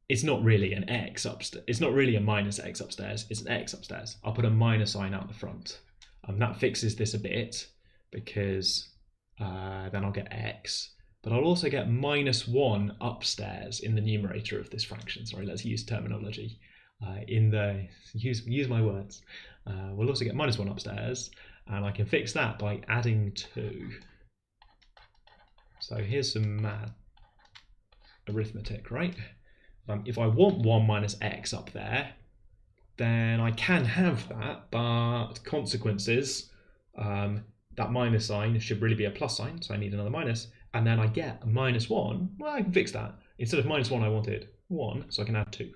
It's not really an x upstairs. It's not really a minus x upstairs. It's an x upstairs. I'll put a minus sign out the front. That fixes this a bit because then I'll get x. But I'll also get minus 1 upstairs in the numerator of this fraction. Sorry, let's use terminology. Use my words. We'll also get minus 1 upstairs, and I can fix that by adding 2. So here's some mad arithmetic, right? If I want 1 minus x up there, then I can have that, but consequences, that minus sign should really be a plus sign, so I need another minus, and then I get a minus 1, well, I can fix that. Instead of minus 1, I wanted 1, so I can add 2.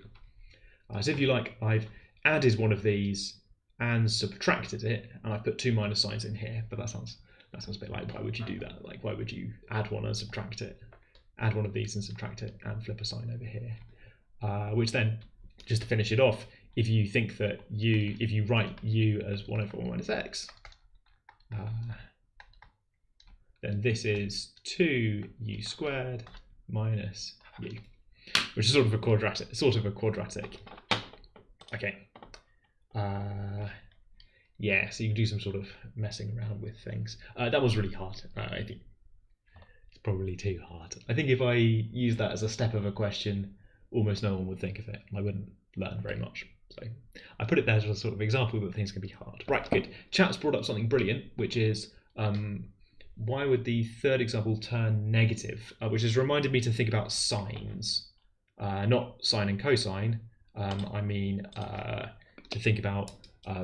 So if you like, I've added one of these and subtracted it, and I've put 2 minus signs in here, but that sounds a bit like, why would you do that? Like, why would you add one and subtract it? Add one of these and subtract it, and flip a sign over here. Which then, just to finish it off, if you think that if you write u as 1 over 1 minus x, then this is 2u squared minus u, which is sort of a quadratic. Okay. Yeah, so you can do some sort of messing around with things. That was really hard. I think it's probably too hard. I think if I used that as a step of a question, almost no one would think of it. I wouldn't learn very much. So I put it there as a sort of example that things can be hard. Right, good. Chat's brought up something brilliant, which is why would the third example turn negative? Which has reminded me to think about signs, not sine and cosine. I mean to think about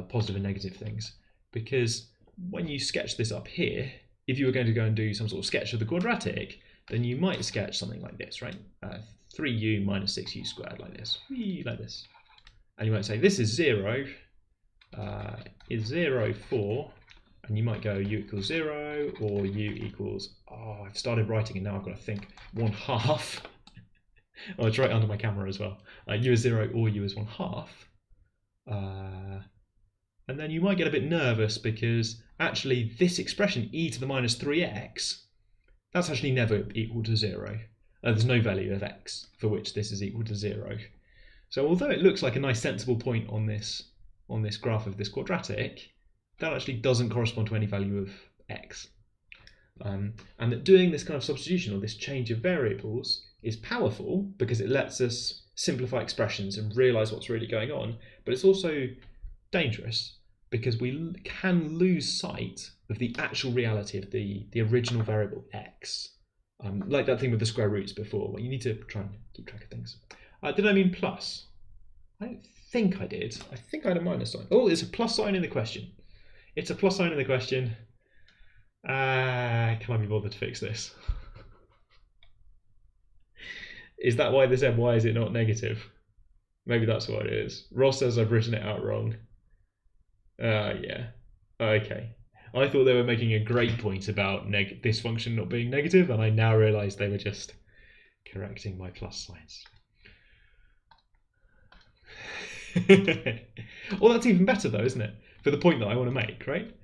positive and negative things, because when you sketch this up here, if you were going to go and do some sort of sketch of the quadratic, then you might sketch something like this, right? 3u minus 6u squared, like this, and you might say this is 0, is 0 4, and you might go u equals 0 or u equals, I've started writing and now I've got to think, 1/2. Oh, it's right under my camera as well. U is 0 or u is 1/2. And then you might get a bit nervous because actually this expression e to the minus 3x, that's actually never equal to 0. There's no value of x for which this is equal to 0. So although it looks like a nice sensible point on this graph of this quadratic, that actually doesn't correspond to any value of x. And that doing this kind of substitution or this change of variables is powerful because it lets us simplify expressions and realize what's really going on, but it's also dangerous because we can lose sight of the actual reality of the original variable x. Like that thing with the square roots before, where you need to try and keep track of things. Did I mean plus? I don't think I did. I think I had a minus sign. Oh, there's a plus sign in the question. It's a plus sign in the question. Can I be bothered to fix this? Is that why they said, why is it not negative? Maybe that's what it is. Ross says I've written it out wrong. Yeah. Okay. I thought they were making a great point about this function not being negative, and I now realise they were just correcting my plus signs. Well, that's even better though, isn't it? For the point that I want to make, right?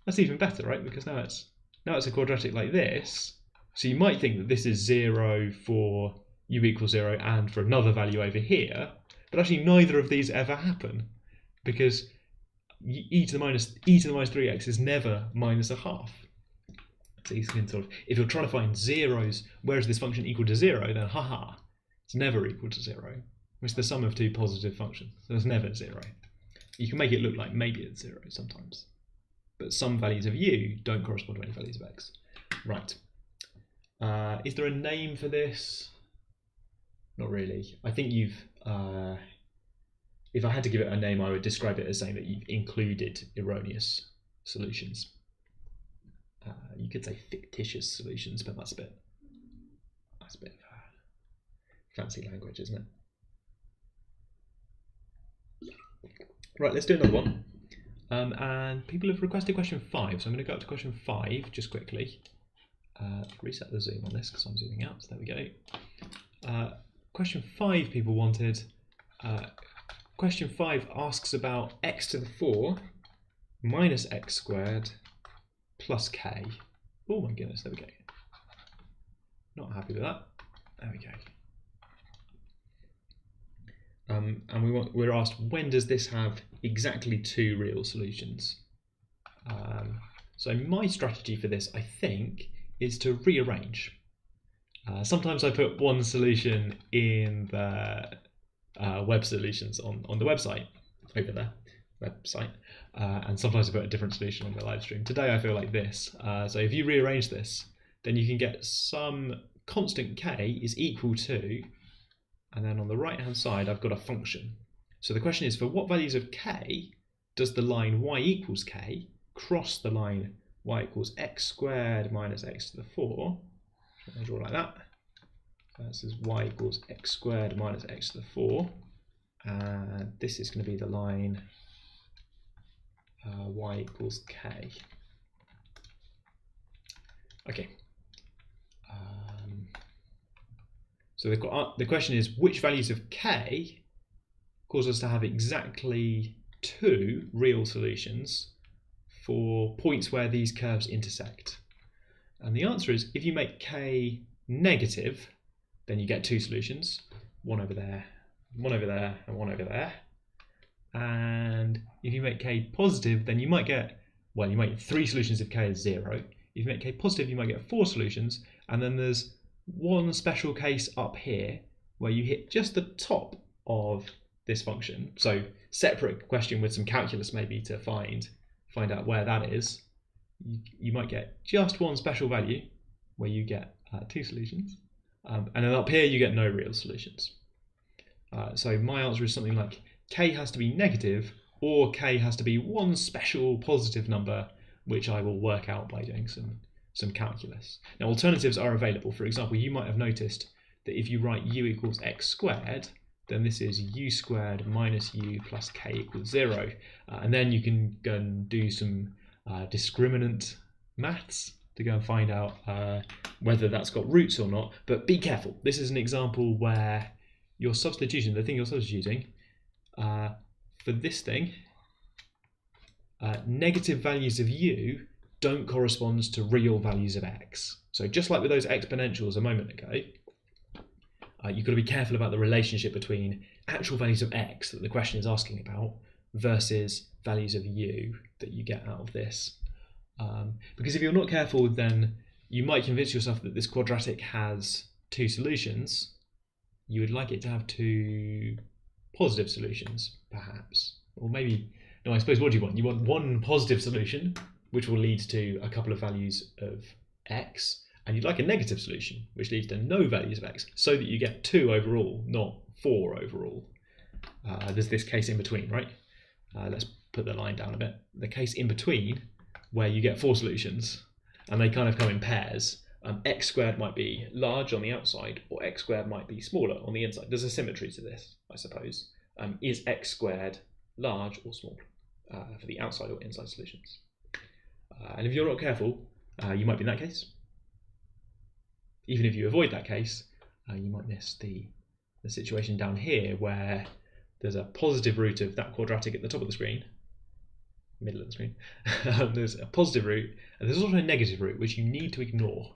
That's even better, right? Because now it's a quadratic like this. So you might think that this is 0 for u equals 0 and for another value over here, but actually neither of these ever happen because e to the minus 3x is never minus 1/2. So you can sort of, if you're trying to find zeros, where is this function equal to 0, then haha, it's never equal to 0. It's the sum of two positive functions, so it's never 0. You can make it look like maybe it's 0 sometimes, but some values of u don't correspond to any values of x. Right. Is there a name for this? Not really. I think you've, if I had to give it a name, I would describe it as saying that you've included erroneous solutions. You could say fictitious solutions, but that's a bit of fancy language, isn't it? Right, let's do another one. And people have requested question 5, so I'm going to go up to question 5 just quickly. Reset the zoom on this because I'm zooming out, so there we go. Question 5 people wanted. Question 5 asks about x to the 4 minus x squared plus k. Oh my goodness, there we go. Not happy with that. There we go. And we're asked, when does this have exactly 2 real solutions? So my strategy for this, I think, is to rearrange. Sometimes I put one solution in the web solutions on the website, over there, website, and sometimes I put a different solution on the live stream. Today I feel like this. So if you rearrange this, then you can get some constant k is equal to, and then on the right hand side I've got a function. So the question is, for what values of k does the line y equals k cross the line y equals x squared minus x to the 4? I'll draw like that. This is y equals x squared minus x to the 4. And this is going to be the line y equals k. Okay. So the question is, which values of k cause us to have exactly 2 real solutions for points where these curves intersect? And the answer is, if you make k negative, then you get two solutions, one over there, one over there, and one over there. And if you make k positive, then you might get, well, you might get three solutions if k is 0. If you make k positive, you might get four solutions. And then there's one special case up here where you hit just the top of this function. So separate question with some calculus maybe to find out where that is. You might get just one special value where you get two solutions. And then up here you get no real solutions. So my answer is something like k has to be negative, or k has to be one special positive number, which I will work out by doing some calculus. Now alternatives are available. For example, you might have noticed that if you write u equals x squared, then this is u squared minus u plus k equals 0. And then you can go and do some discriminant maths to go and find out whether that's got roots or not. But be careful. This is an example where your substitution, the thing you're substituting, for this thing, negative values of u don't correspond to real values of x. So just like with those exponentials a moment ago, you've got to be careful about the relationship between actual values of x that the question is asking about versus values of u that you get out of this. Because if you're not careful, then you might convince yourself that this quadratic has two solutions. You would like it to have two positive solutions, perhaps. Or maybe, no, I suppose what do you want? You want one positive solution, which will lead to a couple of values of x, and you'd like a negative solution, which leads to no values of x, so that you get 2 overall, not 4 overall. There's this case in between, right? Let's put the line down a bit. The case in between, where you get 4 solutions, and they kind of come in pairs. X squared might be large on the outside, or x squared might be smaller on the inside. There's a symmetry to this, I suppose. Is x squared large or small for the outside or inside solutions? And if you're not careful, you might be in that case. Even if you avoid that case, you might miss the situation down here where there's a positive root of that quadratic at the top of the screen, middle of the screen. There's a positive root, and there's also a negative root, which you need to ignore.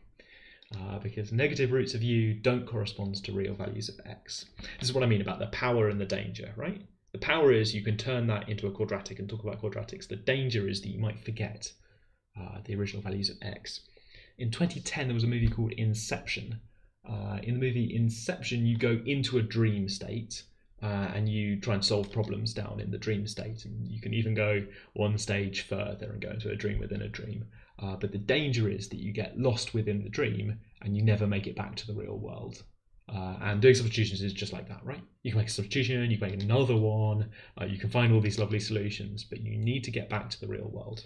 Because negative roots of u don't correspond to real values of x. This is what I mean about the power and the danger, right? The power is you can turn that into a quadratic and talk about quadratics. The danger is that you might forget the original values of x. In 2010, there was a movie called Inception. In the movie Inception, you go into a dream state and you try and solve problems down in the dream state. And you can even go one stage further and go into a dream within a dream. But the danger is that you get lost within the dream and you never make it back to the real world. And doing substitutions is just like that, right? You can make a substitution, you can make another one, you can find all these lovely solutions, but you need to get back to the real world.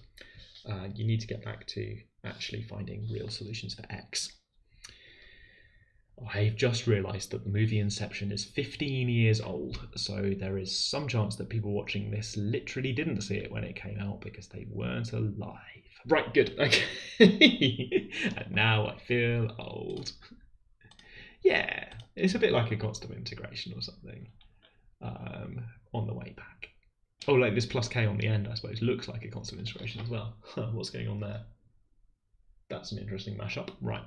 You need to get back to actually finding real solutions for x. I've just realised that the movie Inception is 15 years old, so there is some chance that people watching this literally didn't see it when it came out because they weren't alive. Right, good, okay. And now I feel old. Yeah, it's a bit like a constant integration or something on the way back. Oh, like this plus k on the end, I suppose, looks like a constant integration as well. What's going on there? That's an interesting mashup. Right.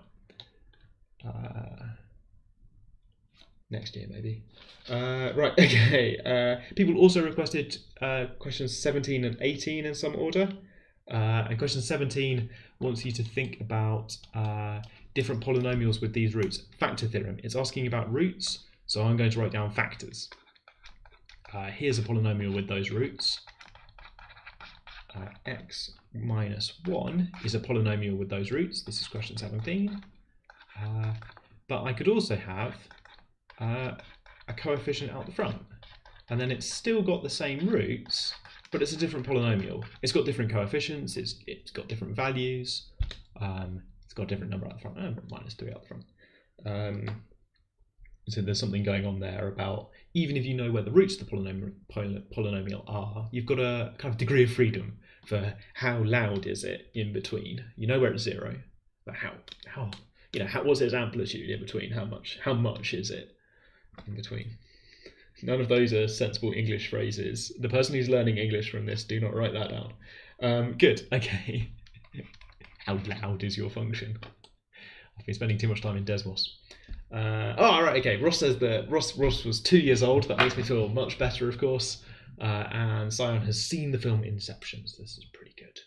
Next year, maybe. Right, okay. People also requested questions 17 and 18 in some order. And question 17 wants you to think about different polynomials with these roots. Factor theorem. It's asking about roots, so I'm going to write down factors. Here's a polynomial with those roots. X minus 1 is a polynomial with those roots. This is question 17. But I could also have a coefficient out the front. And then it's still got the same roots, but it's a different polynomial. It's got different coefficients, it's got different values, it's got a different number out the front, minus 3 out the front. So there's something going on there about, even if you know where the roots of the polynomial are, you've got a kind of degree of freedom for how loud is it in between. You know where it's 0, but how you know, what's its amplitude in between? How much is it in between? None of those are sensible English phrases. The person who's learning English from this, do not write that down. Good, okay. How loud is your function? I've been spending too much time in Desmos. Oh, right, okay. Ross says that Ross was 2 years old. That makes me feel much better, of course. And Sion has seen the film Inception. So this is pretty good.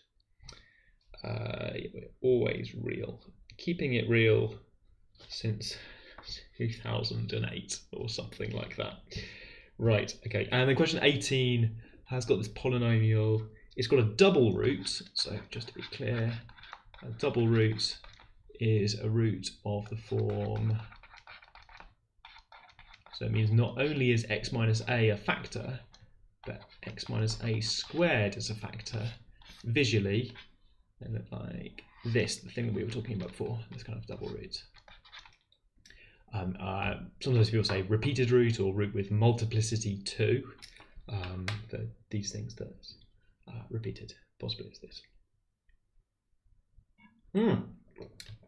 We're always real. Keeping it real since 2008 or something like that. Right, okay. And then question 18 has got this polynomial. It's got a double root. So just to be clear, a double root is a root of the form. So it means not only is x minus a factor, but x minus a squared is a factor. Visually, they look like this, the thing that we were talking about before, this kind of double root. Sometimes people say repeated root or root with multiplicity 2 for these things that repeated. Possibly it's this.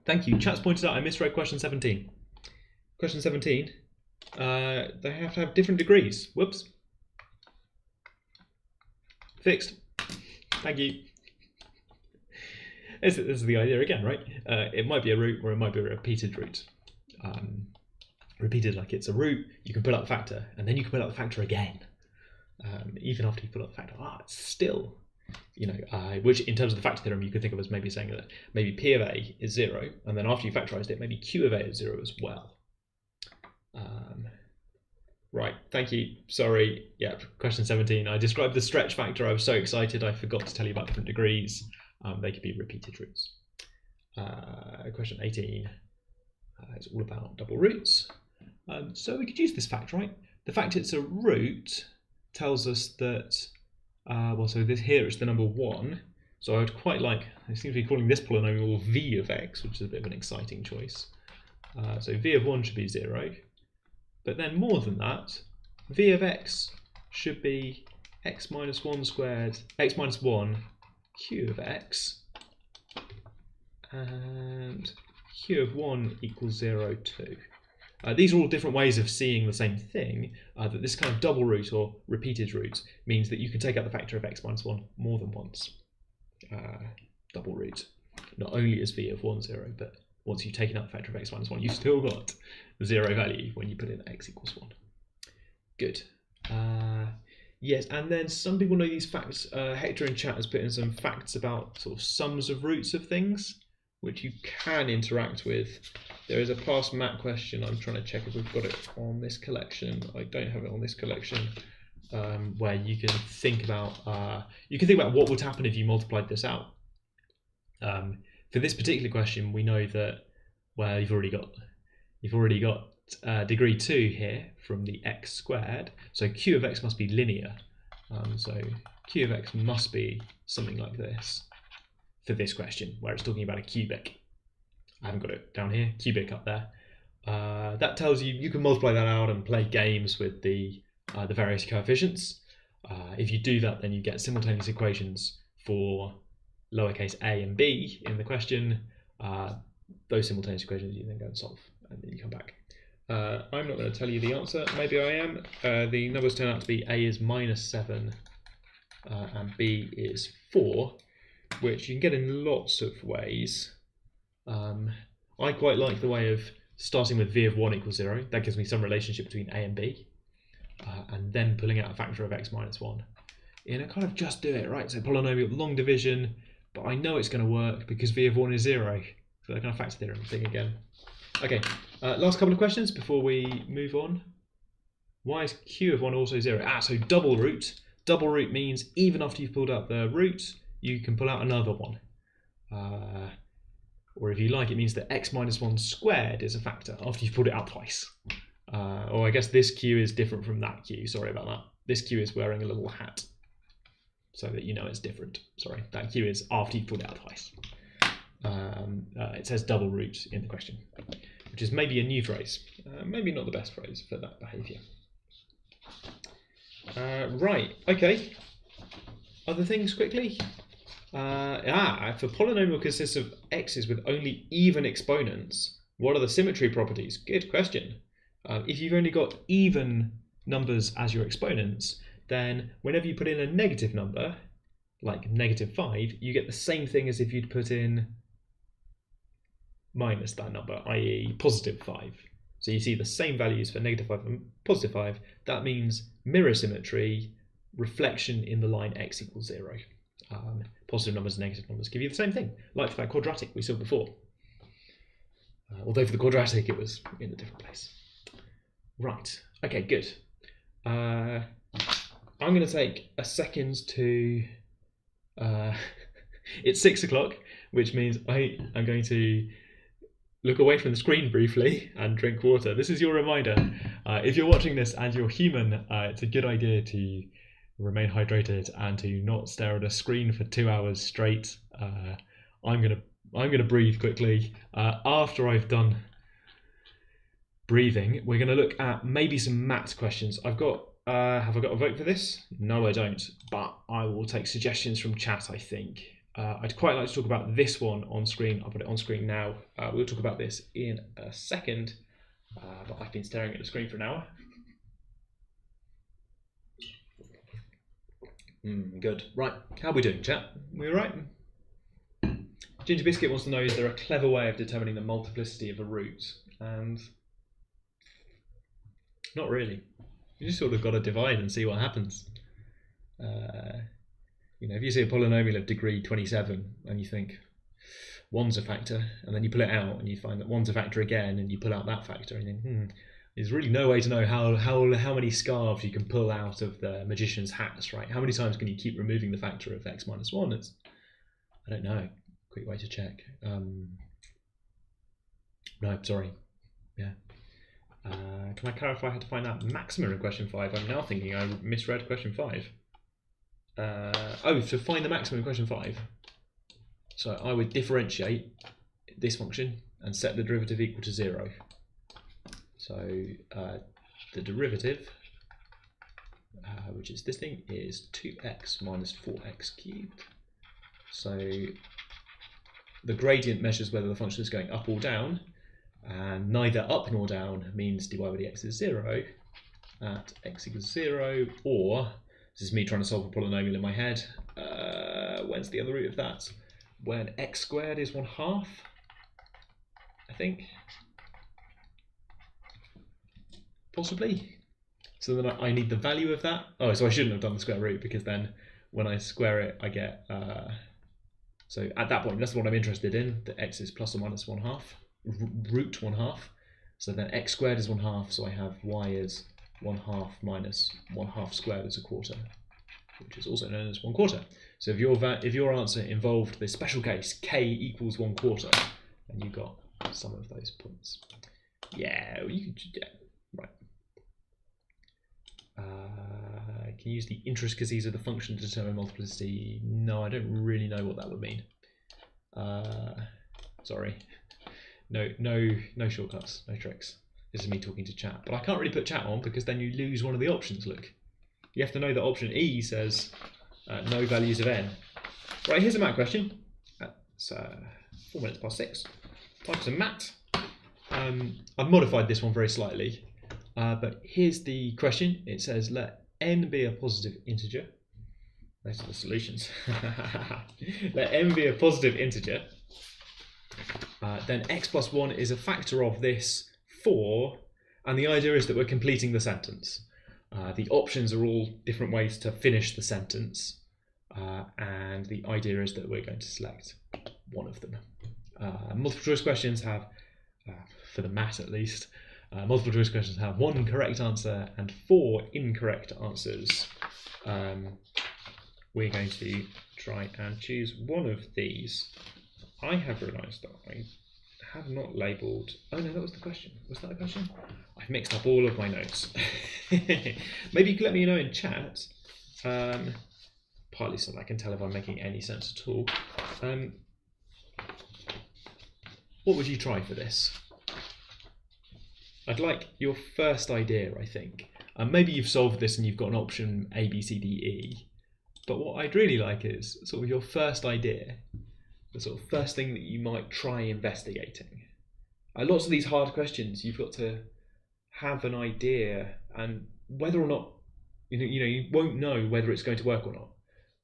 Thank you. Chat's pointed out I misread question 17. Question 17, they have to have different degrees. Whoops. Fixed. Thank you. This is the idea again, right? It might be a root or it might be a repeated root. Repeated like it's a root, you can put out the factor, and then you can put out the factor again. Even after you put out the factor, it's still, which in terms of the factor theorem, you could think of as maybe saying that maybe P of A is 0, and then after you factorized it, maybe Q of A is 0 as well. Right, thank you. Sorry, yeah, question 17. I described the stretch factor. I was so excited, I forgot to tell you about different degrees. They could be repeated roots. Question 18 is all about double roots. So we could use this fact, right? The fact it's a root tells us that, so this here is the number 1. So I would quite like, I seem to be calling this polynomial v of x, which is a bit of an exciting choice. So v of 1 should be 0. But then more than that, v of x should be x minus 1 squared, x minus 1 q of x, and q of 1 equals 0 too. These are all different ways of seeing the same thing, that this kind of double root or repeated root means that you can take out the factor of x minus 1 more than once. Double root. Not only is v of 1 0, but once you've taken out the factor of x minus 1, you've still got 0 value when you put in x equals 1. Good. Yes, and then some people know these facts. Hector in chat has put in some facts about sort of sums of roots of things, which you can interact with. There is a past MAT question. I'm trying to check if we've got it on this collection. I don't have it on this collection, where you can think about what would happen if you multiplied this out. For this particular question, we know that you've already got degree 2 here from the x squared. So q of x must be linear. So q of x must be something like this for this question, where it's talking about a cubic. I haven't got it down here, cubic up there. That tells you can multiply that out and play games with the various coefficients. If you do that, then you get simultaneous equations for lowercase a and b in the question. Those simultaneous equations you then go and solve, and then you come back. I'm not going to tell you the answer. Maybe I am. The numbers turn out to be a is minus 7 and b is 4, which you can get in lots of ways. I quite like the way of starting with v of 1 equals 0. That gives me some relationship between a and b, and then pulling out a factor of x minus 1. Kind of just do it, right? So polynomial long division, but I know it's going to work because v of 1 is 0. So that kind of factor theorem thing again. Okay, last couple of questions before we move on. Why is q of 1 also 0? So double root. Double root means even after you've pulled out the root, you can pull out another one. Or if you like, it means that x minus 1 squared is a factor after you've pulled it out twice. Or I guess this q is different from that q. Sorry about that. This q is wearing a little hat, so that you know it's different. Sorry, that q is after you've pulled it out twice. It says double root in the question, which is maybe a new phrase. Maybe not the best phrase for that behaviour. Right, okay. Other things quickly. For polynomial consists of x's with only even exponents, what are the symmetry properties? Good question. If you've only got even numbers as your exponents, then whenever you put in a negative number, like -5, you get the same thing as if you'd put in minus that number, i.e. positive 5. So you see the same values for negative 5 and positive 5. That means mirror symmetry, reflection in the line x equals 0. Positive numbers and negative numbers give you the same thing, like for that quadratic we saw before. Although for the quadratic it was in a different place. Right, okay, good. I'm going to take a second to... it's 6 o'clock, which means I am going to look away from the screen briefly and drink water. This is your reminder. If you're watching this and you're human, it's a good idea to remain hydrated and to not stare at a screen for 2 hours straight. I'm gonna breathe quickly. After I've done breathing, we're gonna look at maybe some maths questions. Have I got a vote for this? No, I don't, but I will take suggestions from chat, I think. I'd quite like to talk about this one on screen. I'll put it on screen now. We'll talk about this in a second, but I've been staring at the screen for an hour. Good. Right, how are we doing, chat? We all right? Ginger Biscuit wants to know, is there a clever way of determining the multiplicity of a root? And not really. You just sort of got to divide and see what happens. You know, if you see a polynomial of degree 27 and you think 1's a factor, and then you pull it out and you find that 1's a factor again, and you pull out that factor, and you think, there's really no way to know how many scarves you can pull out of the magician's hats, right? How many times can you keep removing the factor of x minus 1? It's, I don't know. Quick way to check. No, sorry. Yeah. Can I clarify how to find that maximum in question 5? I'm now thinking I misread question 5. Oh, to find the maximum in question 5. So I would differentiate this function and set the derivative equal to 0. So the derivative, which is this thing, is 2x minus 4x cubed. So the gradient measures whether the function is going up or down, and neither up nor down means dy by dx is 0 at x equals 0, or, this is me trying to solve a polynomial in my head, when's the other root of that? When x squared is 1/2, I think. Possibly. So then I need the value of that. Oh, so I shouldn't have done the square root, because then when I square it, I get... so at that point, that's what I'm interested in. The x is plus or minus 1/2, root 1/2. So then x squared is 1/2, so I have y is 1/2 minus 1/2 squared is 1/4, which is also known as 1/4. So if your answer involved the special case k equals 1/4, then you got some of those points. Yeah, you could. Yeah, right. Can you use the intricacies of the function to determine multiplicity? No, I don't really know what that would mean. Sorry. No shortcuts, no tricks. This is me talking to chat, but I can't really put chat on because then you lose one of the options. Look, you have to know that option E says no values of n. Right, here's a math question. It's 4 minutes past 6. Time for some math. I've modified this one very slightly, but here's the question. It says let n be a positive integer. Those are the solutions. Let n be a positive integer. Then x plus 1 is a factor of this 4, and the idea is that we're completing the sentence. The options are all different ways to finish the sentence, and the idea is that we're going to select one of them. Multiple choice questions have, for the math at least, multiple choice questions have 1 correct answer and 4 incorrect answers. We're going to try and choose one of these. I have realised that I have not labelled... Oh no, that was the question. Was that the question? I've mixed up all of my notes. Maybe you can let me know in chat, partly so that I can tell if I'm making any sense at all. What would you try for this? I'd like your first idea, I think. Maybe you've solved this and you've got an option A, B, C, D, E. But what I'd really like is sort of your first idea, the sort of first thing that you might try investigating. Lots of these hard questions, you've got to have an idea, and whether or not, you won't know whether it's going to work or not.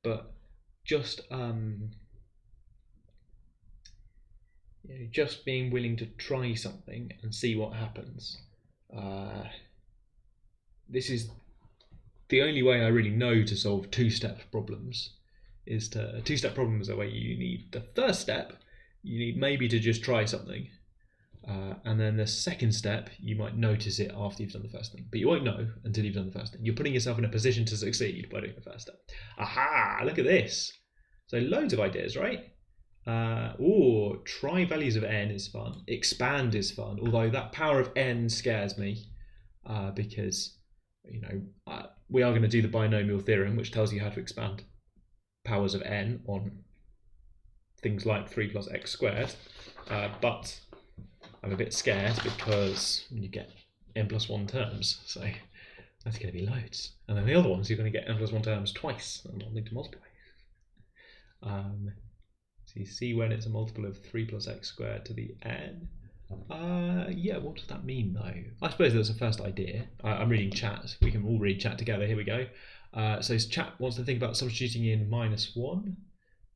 But just just being willing to try something and see what happens. This is the only way I really know to solve two-step problems. Two-step problems are where you need the first step, you need maybe to just try something, and then the second step you might notice it after you've done the first thing, but you won't know until you've done the first thing. You're putting yourself in a position to succeed by doing the first step. Aha! Look at this. So loads of ideas, right? Try values of n is fun. Expand is fun, although that power of n scares me, because we are going to do the binomial theorem, which tells you how to expand powers of n on things like 3 plus x squared, but I'm a bit scared because you get n plus 1 terms, so that's going to be loads. And then the other ones, you're going to get n plus 1 terms twice, and I'll need to multiply. So you see when it's a multiple of 3 plus x squared to the n. Yeah, what does that mean though? I suppose that's a first idea. I'm reading chat. We can all read chat together. Here we go. So chat wants to think about substituting in -1,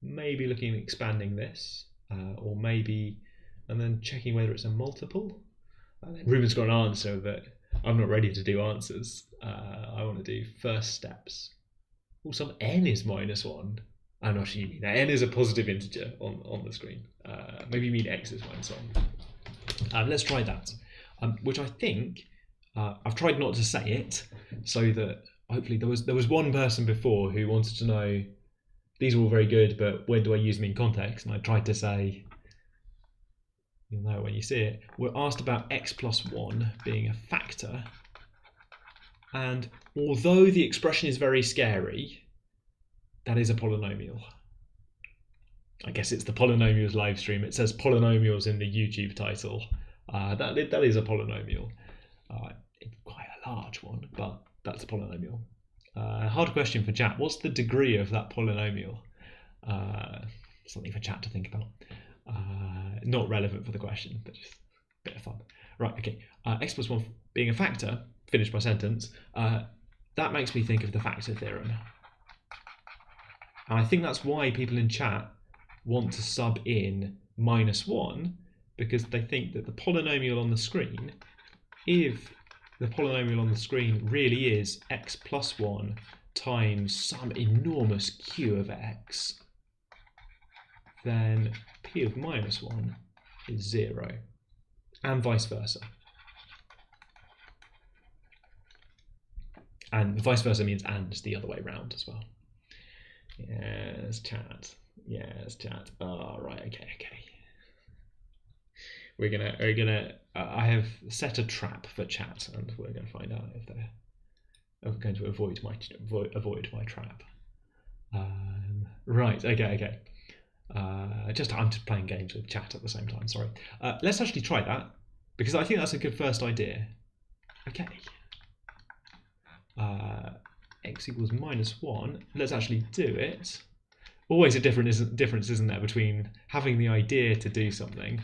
maybe looking at expanding this, or maybe, and then checking whether it's a multiple. And then Ruben's got an answer, but I'm not ready to do answers. I want to do first steps. Oh, some n is -1. I'm not sure you mean that. N is a positive integer on the screen. Maybe you mean x is -1. Let's try that, which I think I've tried not to say it, so that hopefully there was one person before who wanted to know these are all very good, but where do I use them in context? And I tried to say, you'll know when you see it. We're asked about x plus 1 being a factor, and although the expression is very scary, that is a polynomial. I guess it's the Polynomials live stream. It says Polynomials in the YouTube title. That is a polynomial. It's quite a large one, but that's a polynomial. Hard question for chat. What's the degree of that polynomial? Something for chat to think about. Not relevant for the question, but just a bit of fun. Right, okay. X plus 1 being a factor, finish my sentence, that makes me think of the factor theorem. And I think that's why people in chat want to sub in -1, because they think that the polynomial on the screen, if the polynomial on the screen really is x plus 1 times some enormous q of x, then p of -1 is 0, and vice versa. And vice versa means and the other way around as well. Yes, chat. Yes, chat. Oh, right. Okay. We're gonna. I have set a trap for chat, and we're gonna find out if they're going to avoid my trap. Right. Okay. I'm just playing games with chat at the same time. Sorry. Let's actually try that, because I think that's a good first idea. Okay. X equals -1. Let's actually do it. Always a difference, isn't there, between having the idea to do something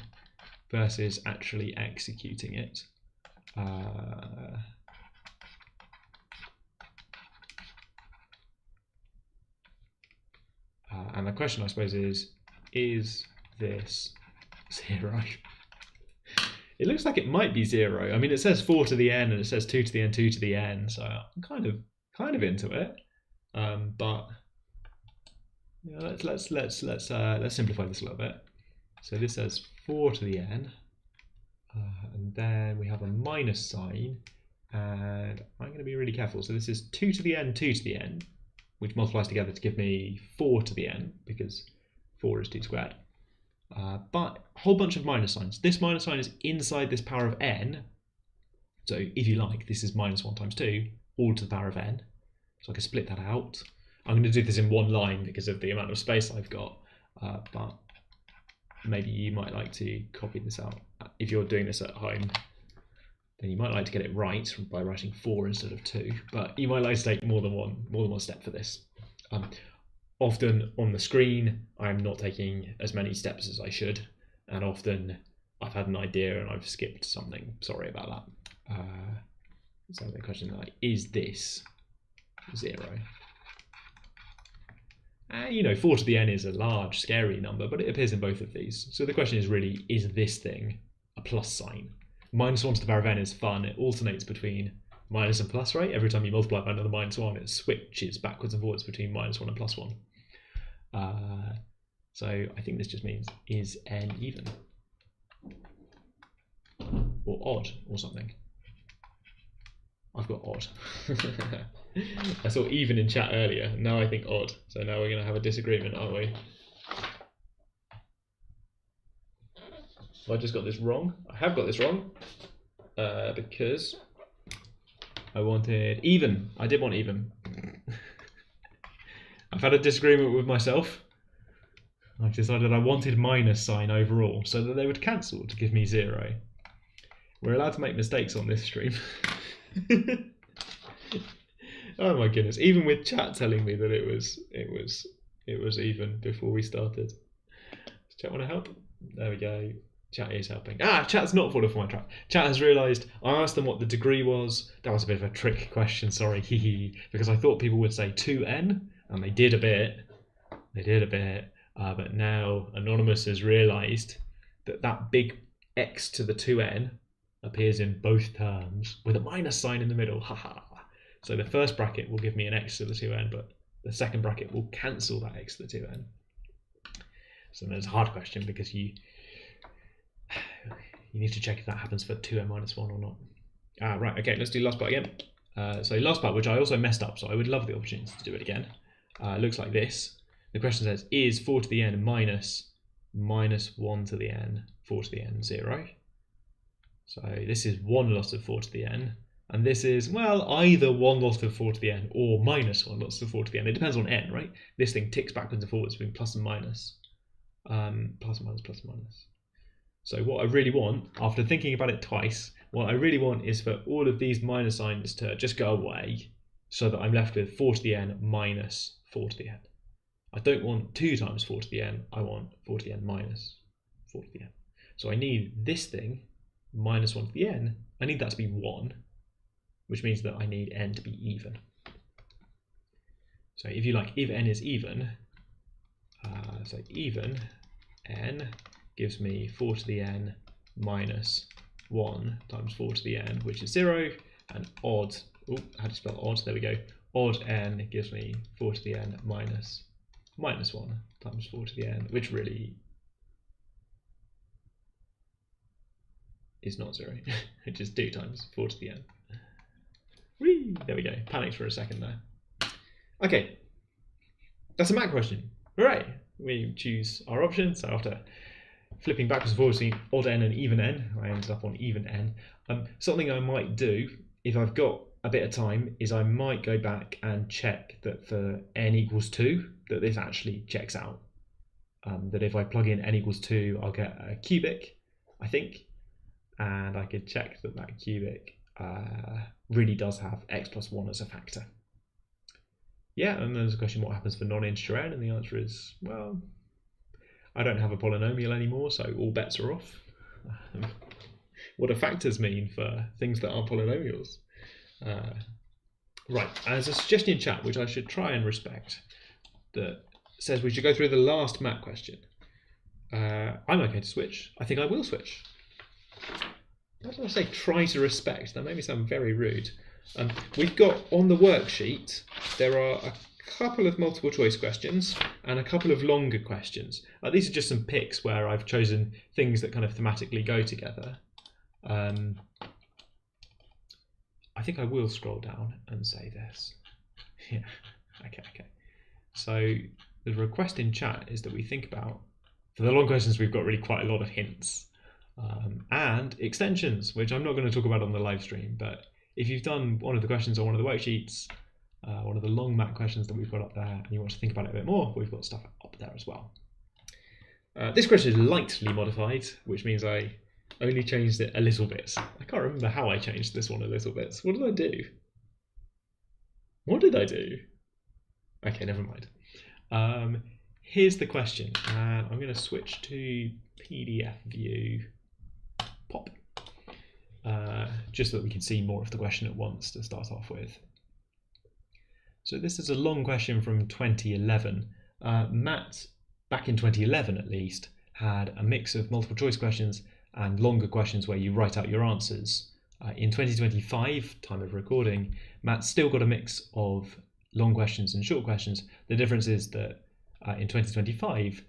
versus actually executing it. And the question, I suppose, is this 0? It looks like it might be 0. I mean, it says 4 to the n and it says 2 to the n, 2 to the n, so I'm kind of into it. But yeah, let's simplify this a little bit. So this says 4 to the n, and then we have a minus sign, and I'm going to be really careful. So this is 2 to the n, 2 to the n, which multiplies together to give me 4 to the n, because 4 is 2 squared. But a whole bunch of minus signs. This minus sign is inside this power of n. So if you like, this is -1 times 2, all to the power of n. So I can split that out. I'm going to do this in one line because of the amount of space I've got. But maybe you might like to copy this out. If you're doing this at home, then you might like to get it right by writing 4 instead of 2. But you might like to take more than one step for this. Often on the screen, I'm not taking as many steps as I should, and often I've had an idea and I've skipped something. Sorry about that. So the question like, is this 0? You know, 4 to the n is a large, scary number, but it appears in both of these. So the question is really, is this thing a plus sign? Minus 1 to the power of n is fun. It alternates between minus and plus, right? Every time you multiply by another minus 1, it switches backwards and forwards between minus 1 and plus 1. So I think this just means, is n even? Or odd, or something. I've got odd. I saw even in chat earlier, now I think odd. So now we're going to have a disagreement, aren't we? Have I just got this wrong? I have got this wrong because I wanted even. I did want even. I've had a disagreement with myself. I've decided I wanted minus sign overall so that they would cancel to give me 0. We're allowed to make mistakes on this stream. Oh my goodness! Even with chat telling me that it was even before we started. Does chat want to help? There we go. Chat is helping. Chat's not fallen for my trap. Chat has realised I asked them what the degree was. That was a bit of a trick question. Sorry, because I thought people would say 2n, and they did a bit. But now Anonymous has realised that that big x to the 2n appears in both terms with a minus sign in the middle. Haha. So the first bracket will give me an x to the 2n, but the second bracket will cancel that x to the 2n. So there's a hard question because you need to check if that happens for 2n minus 1 or not. Right, okay, let's do last part again. So last part, which I also messed up, so I would love the opportunity to do it again. Looks like this. The question says, is 4 to the n minus 1 to the n, 4 to the n, 0? So this is one lot of 4 to the n. And this is, well, either one lot of 4 to the n or minus one lot of 4 to the n. It depends on n, right? This thing ticks backwards and forwards between plus and minus. Plus and minus, plus and minus. So what I really want, after thinking about it twice, what I really want is for all of these minus signs to just go away so that I'm left with 4 to the n minus 4 to the n. I don't want 2 times 4 to the n, I want 4 to the n minus 4 to the n. So I need this thing, minus 1 to the n, I need that to be 1. Which means that I need n to be even. So if you like, if n is even, so even n gives me 4 to the n minus 1 times 4 to the n, which is 0, and odd, how do you spell odd? There we go. Odd n gives me 4 to the n minus 1 times 4 to the n, which really is not 0, which is 2 times 4 to the n. Whee! There we go. Panicked for a second there. Okay, that's a math question. Hooray! We choose our option. So after flipping backwards and forwards between odd n and even n, I ended up on even n. Something I might do if I've got a bit of time is I might go back and check that for n equals 2, that this actually checks out. That if I plug in n equals 2, I'll get a cubic, I think, and I could check that that cubic really does have x plus 1 as a factor. Yeah, and there's a question, what happens for non-integer n? And the answer is, well, I don't have a polynomial anymore, so all bets are off. What do factors mean for things that aren't polynomials? Right, there's a suggestion in chat, which I should try and respect, that says we should go through the last math question. I'm okay to switch. I think I will switch. Why did I say try to respect? That made me sound very rude. We've got on the worksheet, there are a couple of multiple choice questions and a couple of longer questions. These are just some picks where I've chosen things that kind of thematically go together. I think I will scroll down and say this. Yeah, okay. So the request in chat is that we think about, for the long questions, we've got really quite a lot of hints. And extensions, which I'm not going to talk about on the live stream, but if you've done one of the questions on one of the worksheets, one of the long math questions that we've got up there, and you want to think about it a bit more, we've got stuff up there as well. This question is lightly modified, which means I only changed it a little bit. I can't remember how I changed this one a little bit. What did I do? What did I do? Okay, never mind. Here's the question, and I'm going to switch to PDF view. Pop. Just so that we can see more of the question at once to start off with. So this is a long question from 2011. MAT, back in 2011 at least, had a mix of multiple choice questions and longer questions where you write out your answers. In 2025, time of recording, MAT's still got a mix of long questions and short questions. The difference is that in 2025,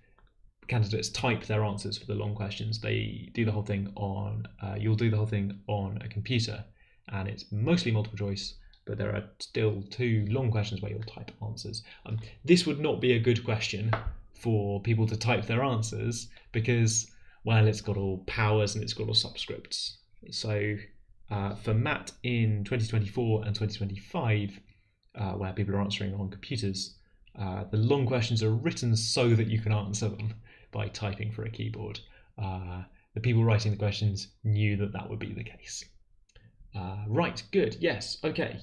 candidates type their answers for the long questions. They do the whole thing on, you'll do the whole thing on a computer, and it's mostly multiple choice, but there are still 2 long questions where you'll type answers. This would not be a good question for people to type their answers because, well, it's got all powers and it's got all subscripts. So for MAT in 2024 and 2025, where people are answering on computers, the long questions are written so that you can answer them by typing for a keyboard. The people writing the questions knew that that would be the case. Right, good, yes, okay.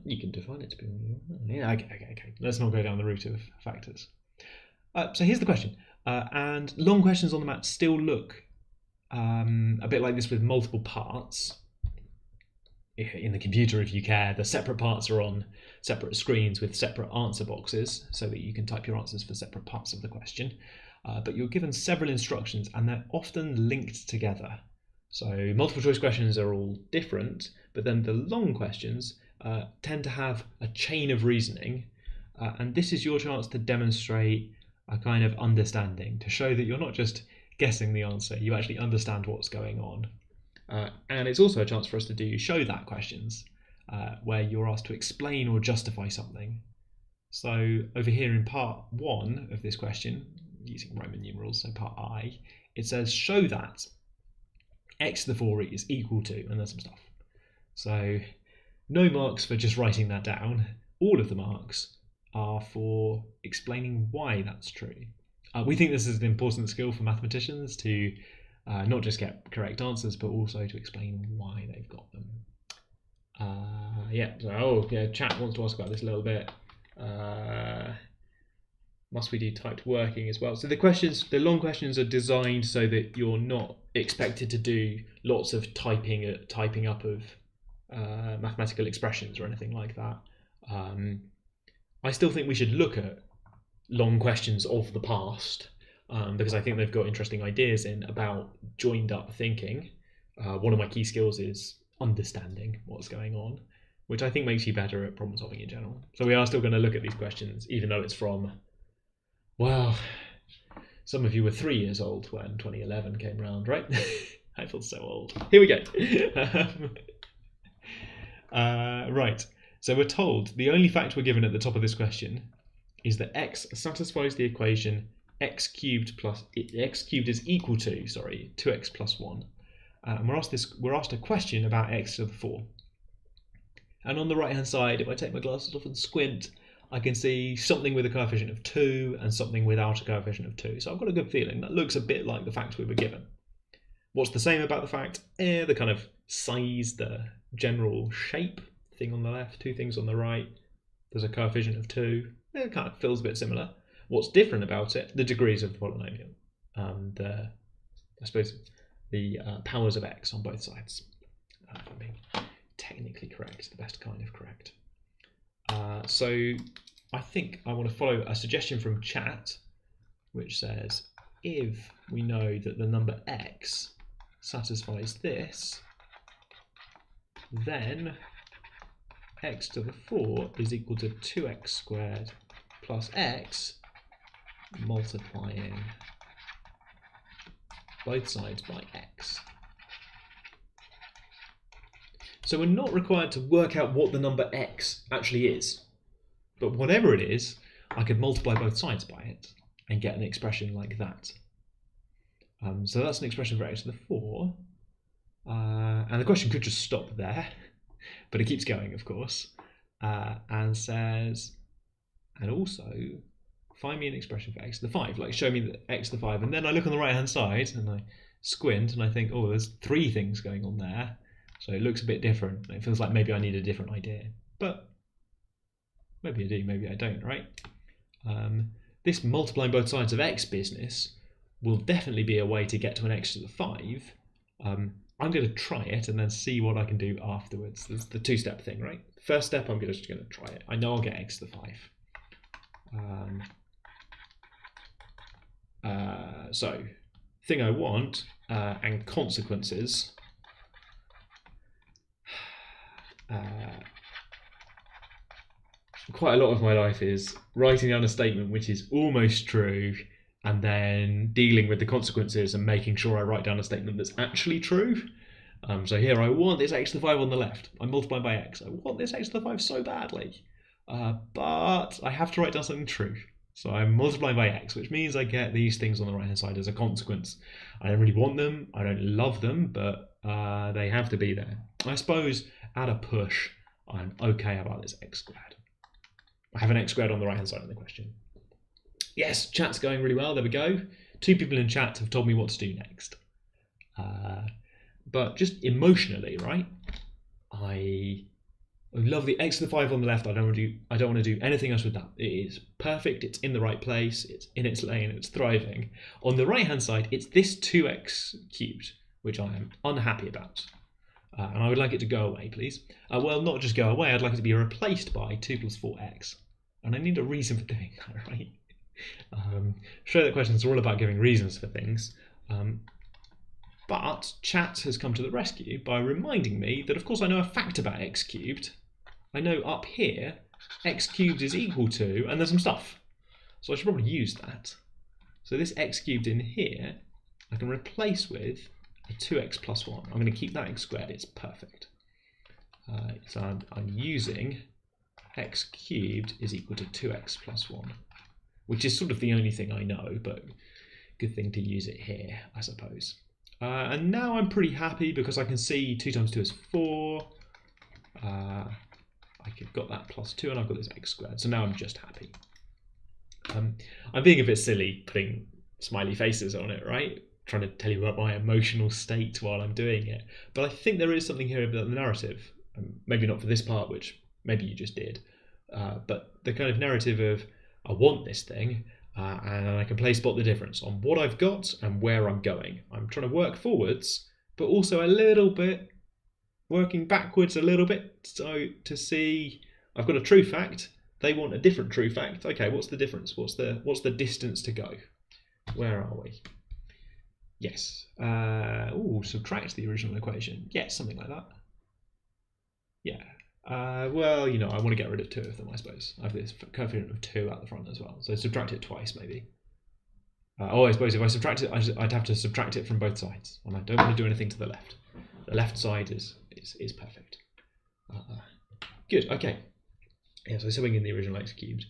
You can define it to be. Yeah, okay. Let's not go down the route of factors. So here's the question. And long questions on the MAT still look a bit like this with multiple parts. In the computer, if you care, the separate parts are on separate screens with separate answer boxes so that you can type your answers for separate parts of the question. But you're given several instructions and they're often linked together. So multiple choice questions are all different, but then the long questions tend to have a chain of reasoning. And this is your chance to demonstrate a kind of understanding, to show that you're not just guessing the answer, you actually understand what's going on. And it's also a chance for us to do show that questions, where you're asked to explain or justify something. So over here in part 1 of this question, using Roman numerals, so part I, it says show that x to the 4 is equal to, and there's some stuff. So no marks for just writing that down. All of the marks are for explaining why that's true. We think this is an important skill for mathematicians to not just get correct answers, but also to explain why they've got them. Chat wants to ask about this a little bit. Must we do typed working as well? So the long questions are designed so that you're not expected to do lots of typing up of mathematical expressions or anything like that. I still think we should look at long questions of the past because I think they've got interesting ideas in about joined up thinking. One of my key skills is understanding what's going on, which I think makes you better at problem solving in general. So we are still going to look at these questions, even though it's from, well, some of you were 3 years old when 2011 came round, right? I feel so old. Here we go. Right, so we're told the only fact we're given at the top of this question is that x satisfies the equation x cubed is equal to 2x plus 1. And we're asked a question about x to the 4. And on the right hand side, if I take my glasses off and squint, I can see something with a coefficient of 2 and something without a coefficient of 2. So I've got a good feeling that looks a bit like the fact we were given. What's the same about the fact? The kind of size, the general shape, thing on the left, 2 things on the right. There's a coefficient of 2. It kind of feels a bit similar. What's different about it? The degrees of the polynomial. I suppose the powers of x on both sides. If I'm being technically correct, the best kind of correct. So I think I want to follow a suggestion from chat, which says if we know that the number x satisfies this, then x to the 4 is equal to 2x squared plus x multiplying both sides by x. So we're not required to work out what the number x actually is, but whatever it is, I could multiply both sides by it and get an expression like that. So that's an expression for x to the 4, and the question could just stop there, but it keeps going, of course, and says, and also find me an expression for x to the 5, like show me the x to the 5, and then I look on the right hand side and I squint and I think, oh, there's 3 things going on there, so it looks a bit different. It feels like maybe I need a different idea, but maybe I do, maybe I don't, right? This multiplying both sides of x business will definitely be a way to get to an x to the 5. I'm going to try it and then see what I can do afterwards. There's the 2-step thing, right? first step, I'm just going to try it. I know I'll get x to the 5. So, thing I want and consequences. Quite a lot of my life is writing down a statement which is almost true and then dealing with the consequences and making sure I write down a statement that's actually true. So here, I want this x to the 5 on the left. I'm multiplying by x. I want this x to the 5 so badly. But I have to write down something true. So I'm multiplying by x, which means I get these things on the right-hand side as a consequence. I don't really want them. I don't love them, but they have to be there. I suppose at a push, I'm okay about this x squared. I have an x squared on the right-hand side of the question. Yes, chat's going really well. There we go. 2 people in chat have told me what to do next. But just emotionally, right? I love the x to the 5 on the left. I don't want to do anything else with that. It is perfect. It's in the right place. It's in its lane. It's thriving. On the right-hand side, it's this 2x cubed, which I am unhappy about. And I would like it to go away, please. Well, not just go away. I'd like it to be replaced by 2 plus 4x. And I need a reason for doing that, right? Show that questions are all about giving reasons for things. But chat has come to the rescue by reminding me that, of course, I know a fact about x cubed. I know up here, x cubed is equal to, and there's some stuff. So I should probably use that. So this x cubed in here, I can replace with a 2x plus 1. I'm going to keep that x squared. It's perfect. So I'm using x cubed is equal to 2x plus 1, which is sort of the only thing I know, but good thing to use it here, I suppose. And now I'm pretty happy because I can see 2 times 2 is 4. I've got that plus 2 and I've got this x squared. So now I'm just happy. I'm being a bit silly putting smiley faces on it, right? Trying to tell you about my emotional state while I'm doing it. But I think there is something here about the narrative. Maybe not for this part, which maybe you just did. But the kind of narrative of I want this thing. And I can spot the difference on what I've got and where I'm going. I'm trying to work forwards, but also a little bit working backwards a little bit. So to see, I've got a true fact. They want a different true fact. Okay, what's the difference? What's the distance to go? Where are we? Yes. Subtract the original equation. Yes, something like that. Yeah. Well, I want to get rid of 2 of them, I suppose. I have this coefficient of 2 at the front as well, so subtract it twice, maybe. I suppose if I subtract it, I'd have to subtract it from both sides, and I don't want to do anything to the left. The left side is perfect. Good, okay. Yeah, so subbing in the original x cubed.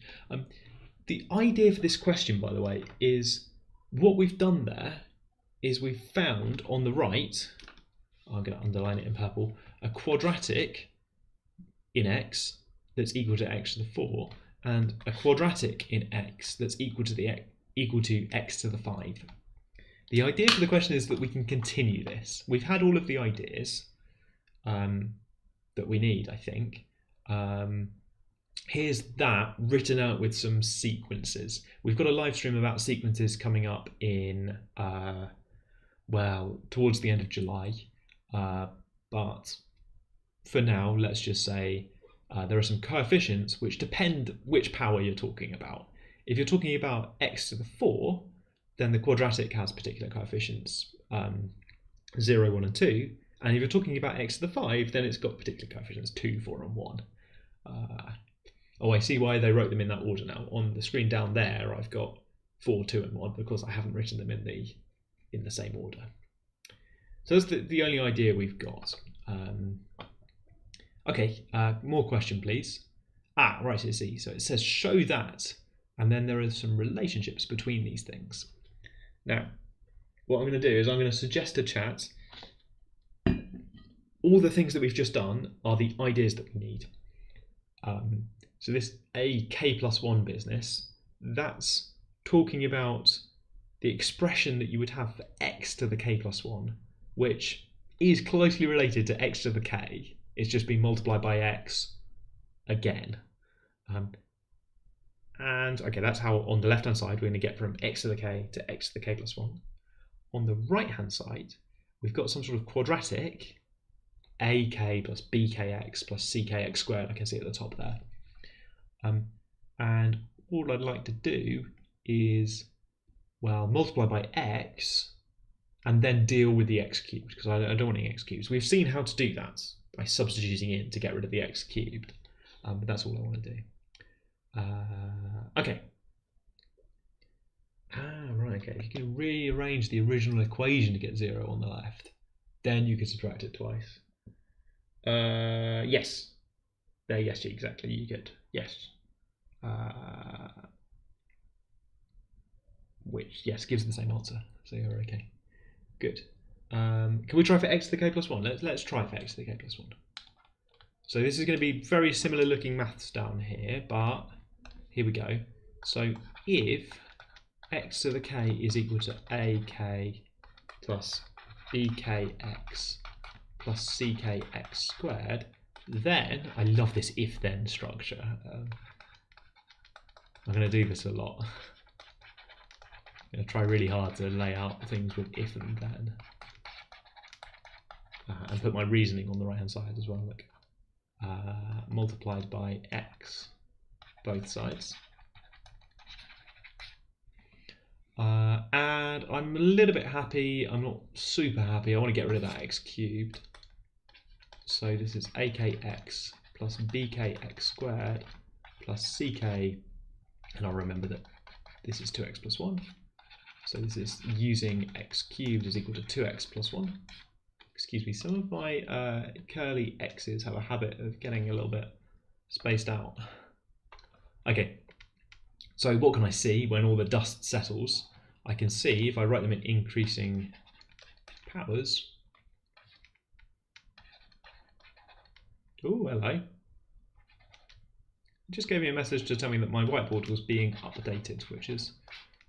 The idea for this question, by the way, is what we've done there is we've found on the right, I'm going to underline it in purple, a quadratic in x that's equal to x to the 4, and a quadratic in x that's equal to x to the 5. The idea for the question is that we can continue this. We've had all of the ideas that we need, I think. Here's that written out with some sequences. We've got a live stream about sequences coming up in towards the end of July, but for now, let's just say there are some coefficients which depend which power you're talking about. If you're talking about x to the 4, then the quadratic has particular coefficients, 0, 1 and 2. And if you're talking about x to the 5, then it's got particular coefficients, 2, 4 and 1. I see why they wrote them in that order now. On the screen down there, I've got 4, 2 and 1 because I haven't written them in the same order. So that's the only idea we've got. Okay, more question, please. Right, I see. So it says show that, and then there are some relationships between these things. Now, what I'm going to do is I'm going to suggest to chat all the things that we've just done are the ideas that we need. So this k plus 1 business, that's talking about the expression that you would have for x to the k plus 1, which is closely related to x to the k. It's just been multiplied by x again. And okay, that's how on the left-hand side we're going to get from x to the k to x to the k plus 1. On the right-hand side, we've got some sort of quadratic ak plus bkx plus ckx squared. I can see at the top there. And all I'd like to do is, well, multiply by x and then deal with the x cubed, because I don't want any x cubes. We've seen how to do that by substituting in to get rid of the x cubed, but that's all I want to do. Okay. Right, okay. You can rearrange the original equation to get 0 on the left. Then you can subtract it twice. Yes. There, yes, exactly. You get, yes. Which, yes, gives the same answer. So you're okay. Good. Can we try for x to the k plus 1? Let's try for x to the k plus 1. So this is going to be very similar looking maths down here, but here we go. So if x to the k is equal to ak plus bkx plus ckx squared, then, I love this if-then structure. I'm going to do this a lot. I'm going to try really hard to lay out things with if and then. And put my reasoning on the right hand side as well. Look. Multiplied by x, both sides. And I'm a little bit happy. I'm not super happy. I want to get rid of that x cubed. So this is akx plus bkx squared plus ck, and I'll remember that this is 2x plus 1. So this is using x cubed is equal to 2x plus 1. Excuse me, some of my curly x's have a habit of getting a little bit spaced out. Okay, so what can I see when all the dust settles? I can see, if I write them in increasing powers. Oh, hello. It just gave me a message to tell me that my whiteboard was being updated, which is,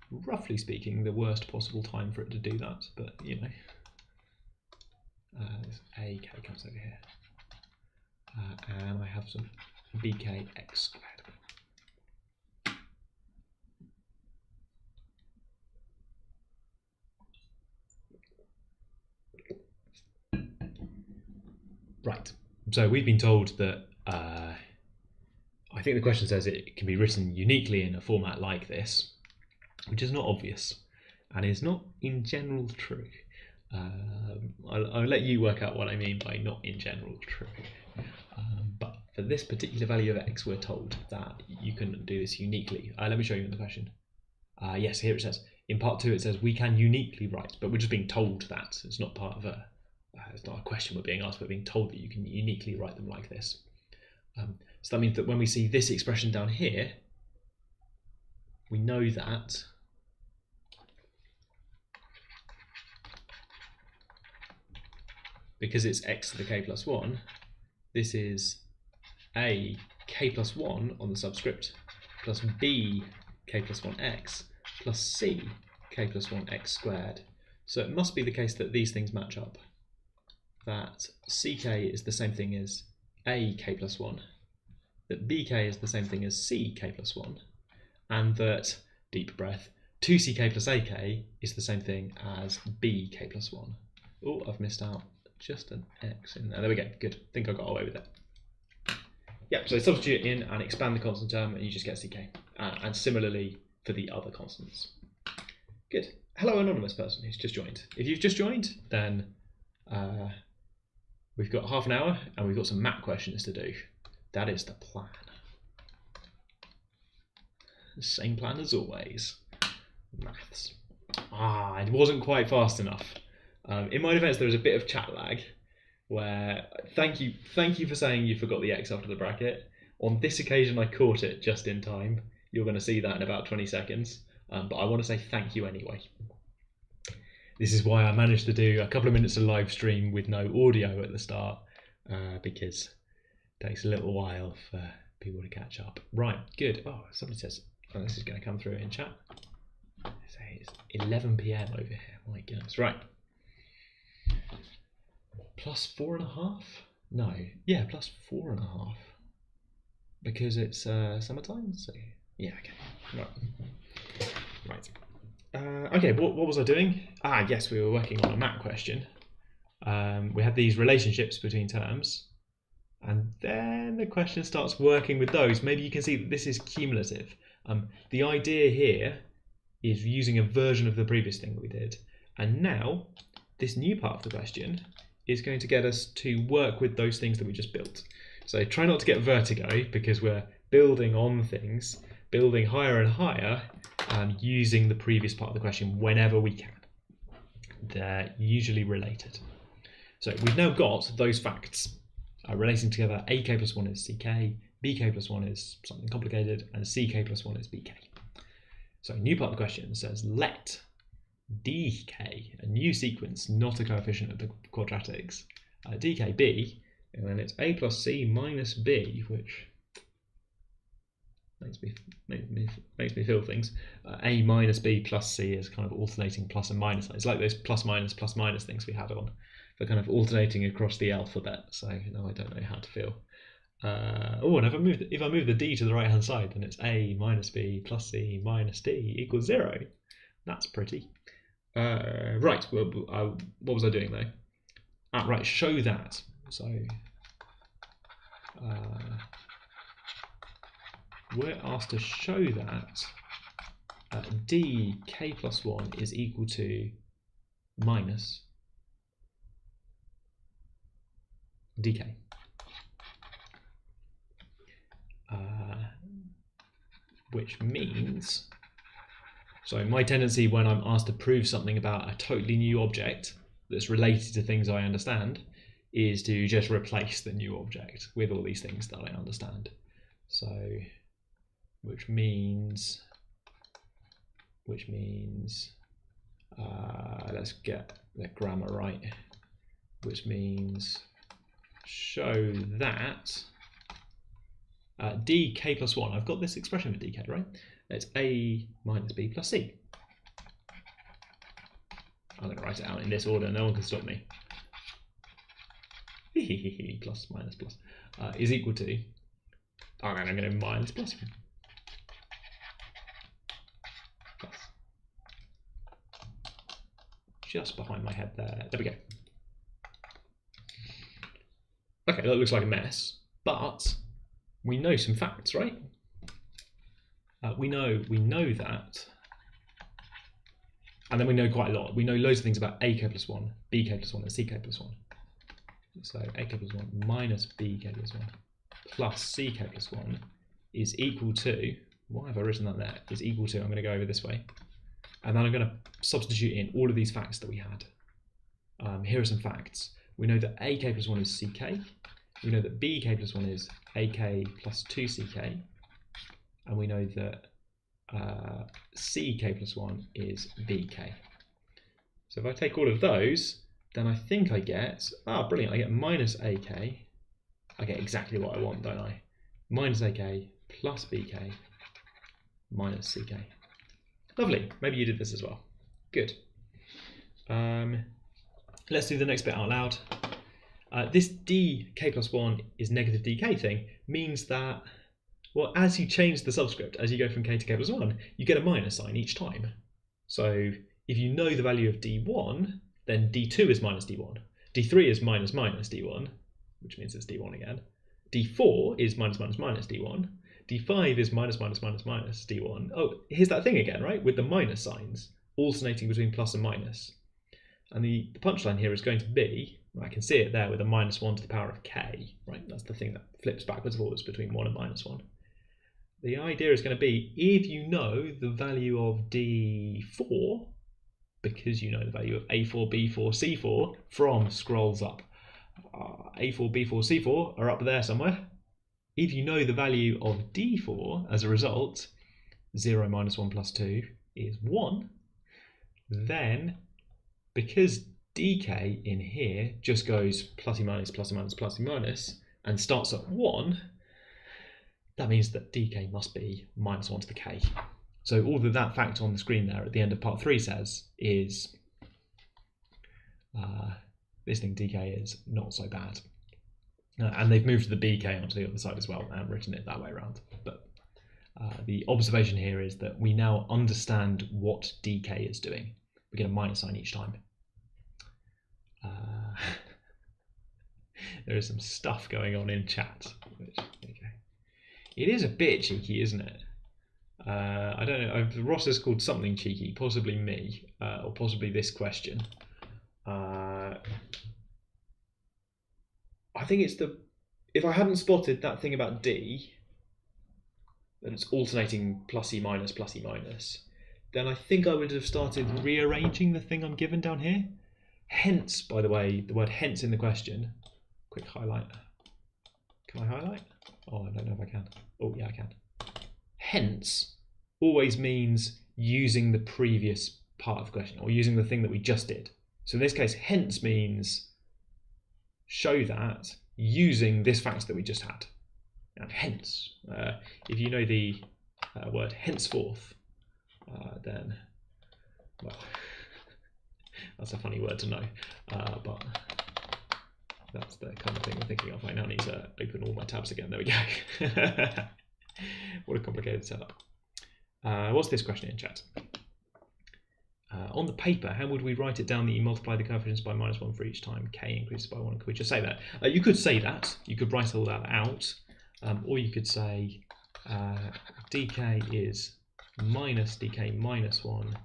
roughly speaking, the worst possible time for it to do that, but you know. This AK comes over here. And I have some BKX squared. Right, so we've been told that I think the question says it can be written uniquely in a format like this, which is not obvious and is not in general true. I'll let you work out what I mean by not in general true. But for this particular value of x, we're told that you can do this uniquely. Let me show you in the question. Yes, here it says, in part 2 it says we can uniquely write, but we're just being told that. It's not part of a, it's not a question we're being asked, we're being told that you can uniquely write them like this. So that means that when we see this expression down here, we know that because it's x to the k plus 1, this is a k plus 1 on the subscript plus b k plus 1x plus c k plus 1x squared. So it must be the case that these things match up. That ck is the same thing as a k plus 1, that bk is the same thing as c k plus 1, and that, deep breath, 2ck plus ak is the same thing as b k plus 1. Oh, I've missed out just an x in there. There we go, good. I think I got away with it. Yeah, so substitute in and expand the constant term and you just get ck. And similarly for the other constants. Good. Hello, anonymous person who's just joined. If you've just joined, then we've got half an hour and we've got some math questions to do. That is the plan. The same plan as always. Maths. It wasn't quite fast enough. In my defense, there was a bit of chat lag where thank you for saying you forgot the x after the bracket. On this occasion, I caught it just in time. You're going to see that in about 20 seconds. But I want to say thank you anyway. This is why I managed to do a couple of minutes of live stream with no audio at the start, because it takes a little while for people to catch up. Right, good. Oh, somebody says, oh, this is going to come through in chat. It's 11 PM over here. My goodness. Right. Plus 4.5? No. Yeah, plus 4.5. Because it's summertime. So yeah. Okay. Right. Okay. What was I doing? Yes, we were working on a math question. we have these relationships between terms, and then the question starts working with those. Maybe you can see that this is cumulative. The idea here is using a version of the previous thing that we did, and now this new part of the question is going to get us to work with those things that we just built. So try not to get vertigo, because we're building on things, building higher and higher, using the previous part of the question whenever we can. They're usually related. So we've now got those facts relating together. AK plus 1 is CK, BK plus 1 is something complicated, and CK plus 1 is BK. So new part of the question says let DK, a new sequence, not a coefficient of the quadratics, DK be, and then it's A plus C minus B, which makes me feel things. A minus B plus C is kind of alternating plus and minus. It's like those plus minus things we had on for kind of alternating across the alphabet. So no, I don't know how to feel. Oh, and if I move the D to the right hand side, then it's A minus B plus C minus D equals 0. That's pretty. Right. Well, what was I doing though? Right. Show that. So we're asked to show that dk plus 1 is equal to minus dk. Which means, so my tendency when I'm asked to prove something about a totally new object that's related to things I understand is to just replace the new object with all these things that I understand. So which means let's get the grammar right, which means show that dk plus 1, I've got this expression for dk, right? It's A minus B plus C. I'm going to write it out in this order, no one can stop me. Plus minus plus is equal to, oh, and I'm going to minus plus. Plus. Just behind my head there. There we go. Okay, that looks like a mess, but we know some facts, right? We know that, and then we know quite a lot. We know loads of things about AK plus 1, BK plus 1, and CK plus 1. So AK plus 1 minus BK plus 1 plus CK plus 1 is equal to, why have I written that there? Is equal to, I'm going to go over this way, and then I'm going to substitute in all of these facts that we had. Here are some facts. We know that AK plus 1 is CK. We know that BK plus 1 is AK plus 2CK. And we know that CK plus 1 is BK. So if I take all of those, then I think I get, brilliant, I get minus AK. I get exactly what I want, don't I? Minus AK plus BK minus CK. Lovely, maybe you did this as well. Good. Let's do the next bit out loud. This dk plus 1 is negative dk thing means that, well, as you change the subscript, as you go from k to k plus 1, you get a minus sign each time. So if you know the value of d1, then d2 is minus d1. d3 is minus minus d1, which means it's d1 again. d4 is minus minus minus d1. d5 is minus minus minus minus d1. Oh, here's that thing again, right? With the minus signs alternating between plus and minus. And the punchline here is going to be, I can see it there with a minus 1 to the power of k, right? That's the thing that flips backwards and forwards between 1 and minus 1. The idea is going to be, if you know the value of d4, because you know the value of a4, b4, c4 from scrolls up, a4, b4, c4 are up there somewhere. If you know the value of d4 as a result, 0 minus 1 plus 2 is 1, then because dk in here just goes plus minus, plus minus, plus minus, and starts at 1, that means that dk must be minus 1 to the k. So all that fact on the screen there at the end of part 3 says is this thing dk is not so bad. And they've moved the bk onto the other side as well and written it that way around. But the observation here is that we now understand what dk is doing. We get a minus sign each time. There is some stuff going on in chat. Okay. It is a bit cheeky, isn't it? I don't know. Ross has called something cheeky, possibly me, or possibly this question. I think it's if I hadn't spotted that thing about D, that it's alternating +e minus, then I think I would have started rearranging the thing I'm given down here. Hence, by the way, the word hence in the question. Quick highlight. Can I highlight? Oh, I don't know if I can. Oh, yeah, I can. Hence always means using the previous part of the question, or using the thing that we just did. So in this case, hence means show that using this fact that we just had. And hence, if you know the word henceforth, then, well, that's a funny word to know, but that's the kind of thing I'm thinking of. I now need to open all my tabs again. There we go. What a complicated setup. What's this question in chat? On the paper, how would we write it down that you multiply the coefficients by -1 for each time k increases by 1? Could we just say that? You could say that. You could write all that out. Or you could say dk is minus dk minus 1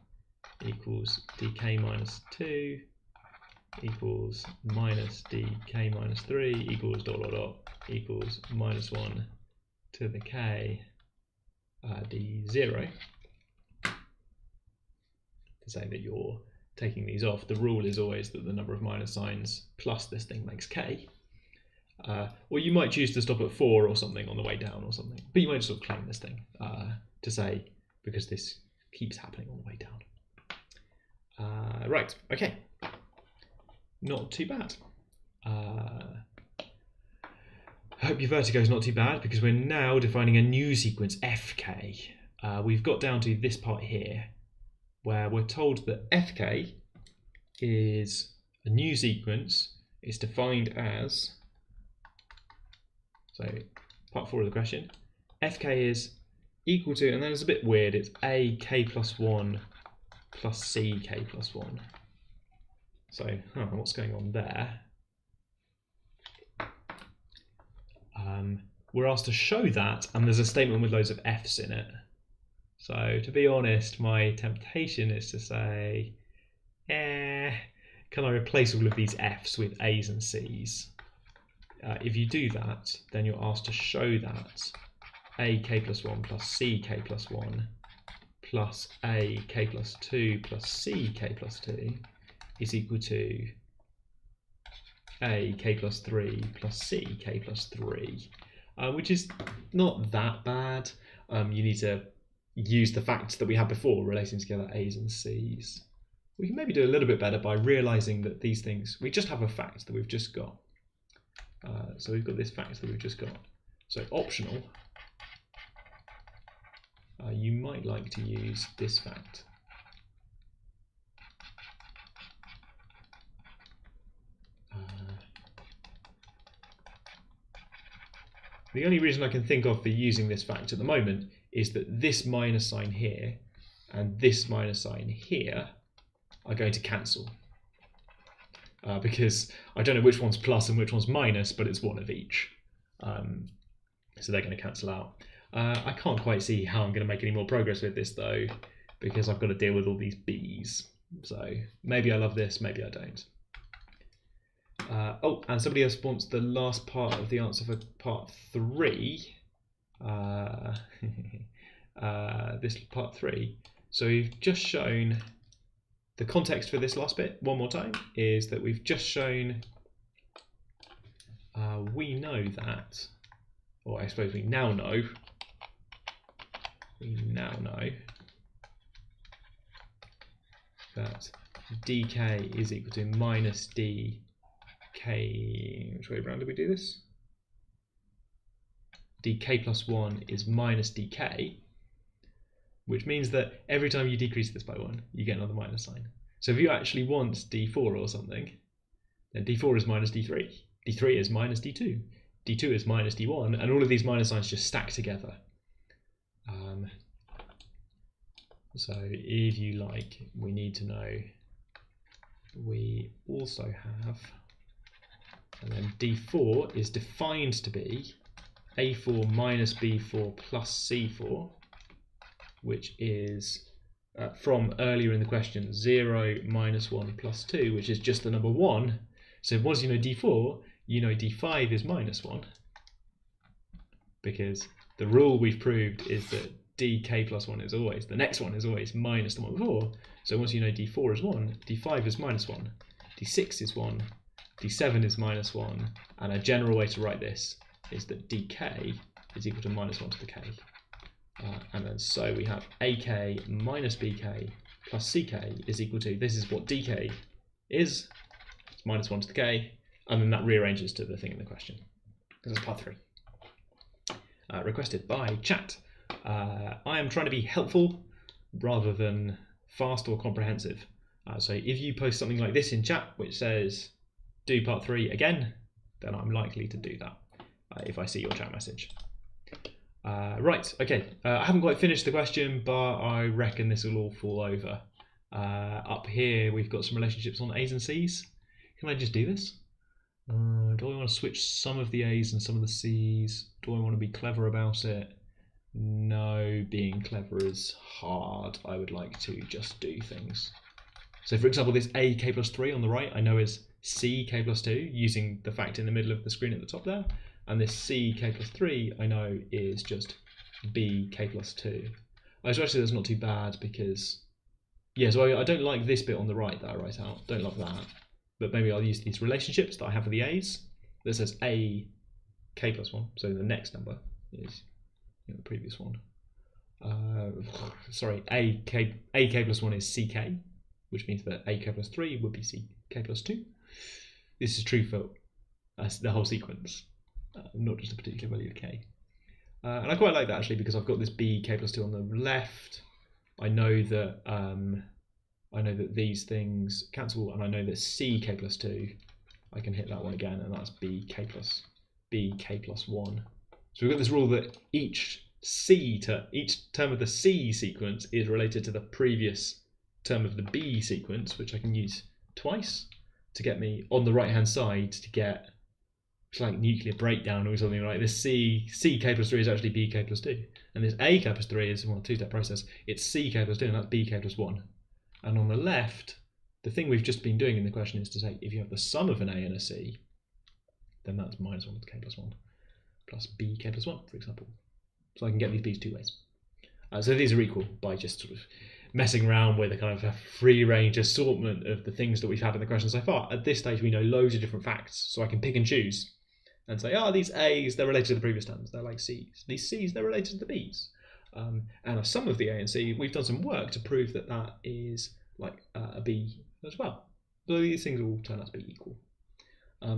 equals dk minus 2 equals minus dk minus 3 equals ... equals -1 to the k d0. To say that you're taking these off, the rule is always that the number of minus signs plus this thing makes k. Or you might choose to stop at 4 or something on the way down or something, but you might sort of claim this thing to say, because this keeps happening on the way down. Right, okay. Not too bad. I hope your vertigo is not too bad, because we're now defining a new sequence, fk. We've got down to this part here, where we're told that fk is a new sequence. It's defined as, so part 4 of the question, fk is equal to, and then it's a bit weird, it's a k plus 1 plus c k plus 1. So, what's going on there? We're asked to show that, and there's a statement with loads of f's in it. So, to be honest, my temptation is to say, can I replace all of these f's with a's and c's? If you do that, then you're asked to show that a k plus 1 plus c k plus 1 plus a k plus 2 plus c k plus 2 is equal to a k plus 3 plus c k plus 3, which is not that bad. You need to use the facts that we had before relating together a's and c's. We can maybe do a little bit better by realizing that these things, we just have a fact that we've just got. So we've got this fact that we've just got. So optional, you might like to use this fact. The only reason I can think of for using this fact at the moment is that this minus sign here and this minus sign here are going to cancel. Because I don't know which one's plus and which one's minus, but it's one of each. So they're going to cancel out. I can't quite see how I'm going to make any more progress with this though, because I've got to deal with all these b's. So maybe I love this, maybe I don't. Oh, and somebody else wants the last part of the answer for part 3. This part 3. So we've just shown the context for this last bit one more time is that we've just shown we know that, or I suppose we now know that dk is equal to minus dk. Which way around did we do this? dk plus 1 is minus dk, which means that every time you decrease this by 1, you get another minus sign. So if you actually want d4 or something, then d4 is minus d3, d3 is minus d2, d2 is minus d1, and all of these minus signs just stack together. So if you like, we need to know we also have And then D4 is defined to be A4 minus B4 plus C4, which is from earlier in the question 0 minus 1 plus 2, which is just the number 1. So once you know D4, you know D5 is minus 1, because the rule we've proved is that dk plus 1 is always, the next one is always minus the one before. So once you know D4 is 1, D5 is minus 1, D6 is 1, D7 is minus 1, and a general way to write this is that dk is equal to minus 1 to the k. And then so we have ak minus bk plus ck is equal to, this is what dk is, it's minus 1 to the k, and then that rearranges to the thing in the question. This is part 3. Requested by chat. I am trying to be helpful rather than fast or comprehensive. So if you post something like this in chat which says do part 3 again, then I'm likely to do that if I see your chat message. Right, okay, I haven't quite finished the question, but I reckon this will all fall over. Up here we've got some relationships on A's and C's. Can I just do this? Do I want to switch some of the A's and some of the C's? Do I want to be clever about it? No, being clever is hard. I would like to just do things. So for example, this a k plus 3 on the right I know is c k plus 2, using the fact in the middle of the screen at the top there. And this c k plus 3 I know is just b k plus 2. So actually that's not too bad, because, yeah, so I don't like this bit on the right that I write out. Don't love that. But maybe I'll use these relationships that I have for the a's that says a k plus 1. So the next number is the previous one. Sorry, a k plus 1 is ck, which means that a k plus 3 would be c k plus 2. This is true for the whole sequence, not just a particular value of k. And I quite like that actually, because I've got this b k plus 2 on the left. I know that these things cancel, and I know that c k plus 2, I can hit that one again, and that's b k plus 1. So we've got this rule that each term of the C sequence is related to the previous term of the B sequence, which I can use twice to get me on the right hand side to get, it's like nuclear breakdown or something, right? This c k plus 3 is actually b k plus 2, and this a k plus 3 is, well, a two-step process. It's c k plus 2, and that's b k plus 1. And on the left, the thing we've just been doing in the question is to say if you have the sum of an a and a c, then that's minus 1 to k plus 1 plus b k plus 1, for example. So I can get these b's two ways. So these are equal by just sort of messing around with a kind of a free range assortment of the things that we've had in the question so far. At this stage, we know loads of different facts, so I can pick and choose and say, oh, these a's, they're related to the previous terms, they're like c's. These c's, they're related to the b's. And a sum of the a and c, we've done some work to prove that that is like a b as well. So these things all turn out to be equal.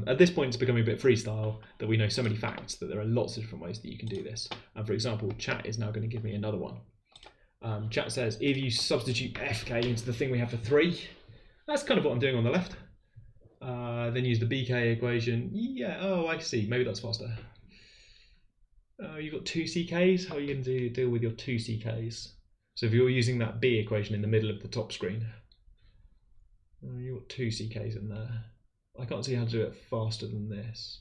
At this point, it's becoming a bit freestyle that we know so many facts that there are lots of different ways that you can do this. And for example, chat is now going to give me another one. Chat says, if you substitute fk into the thing we have for 3, that's kind of what I'm doing on the left. Then use the bk equation. Yeah, oh, I see. Maybe that's faster. You've got 2 ck's. How are you going to deal with your 2 ck's? So if you're using that b equation in the middle of the top screen, you've got 2 ck's in there. I can't see how to do it faster than this.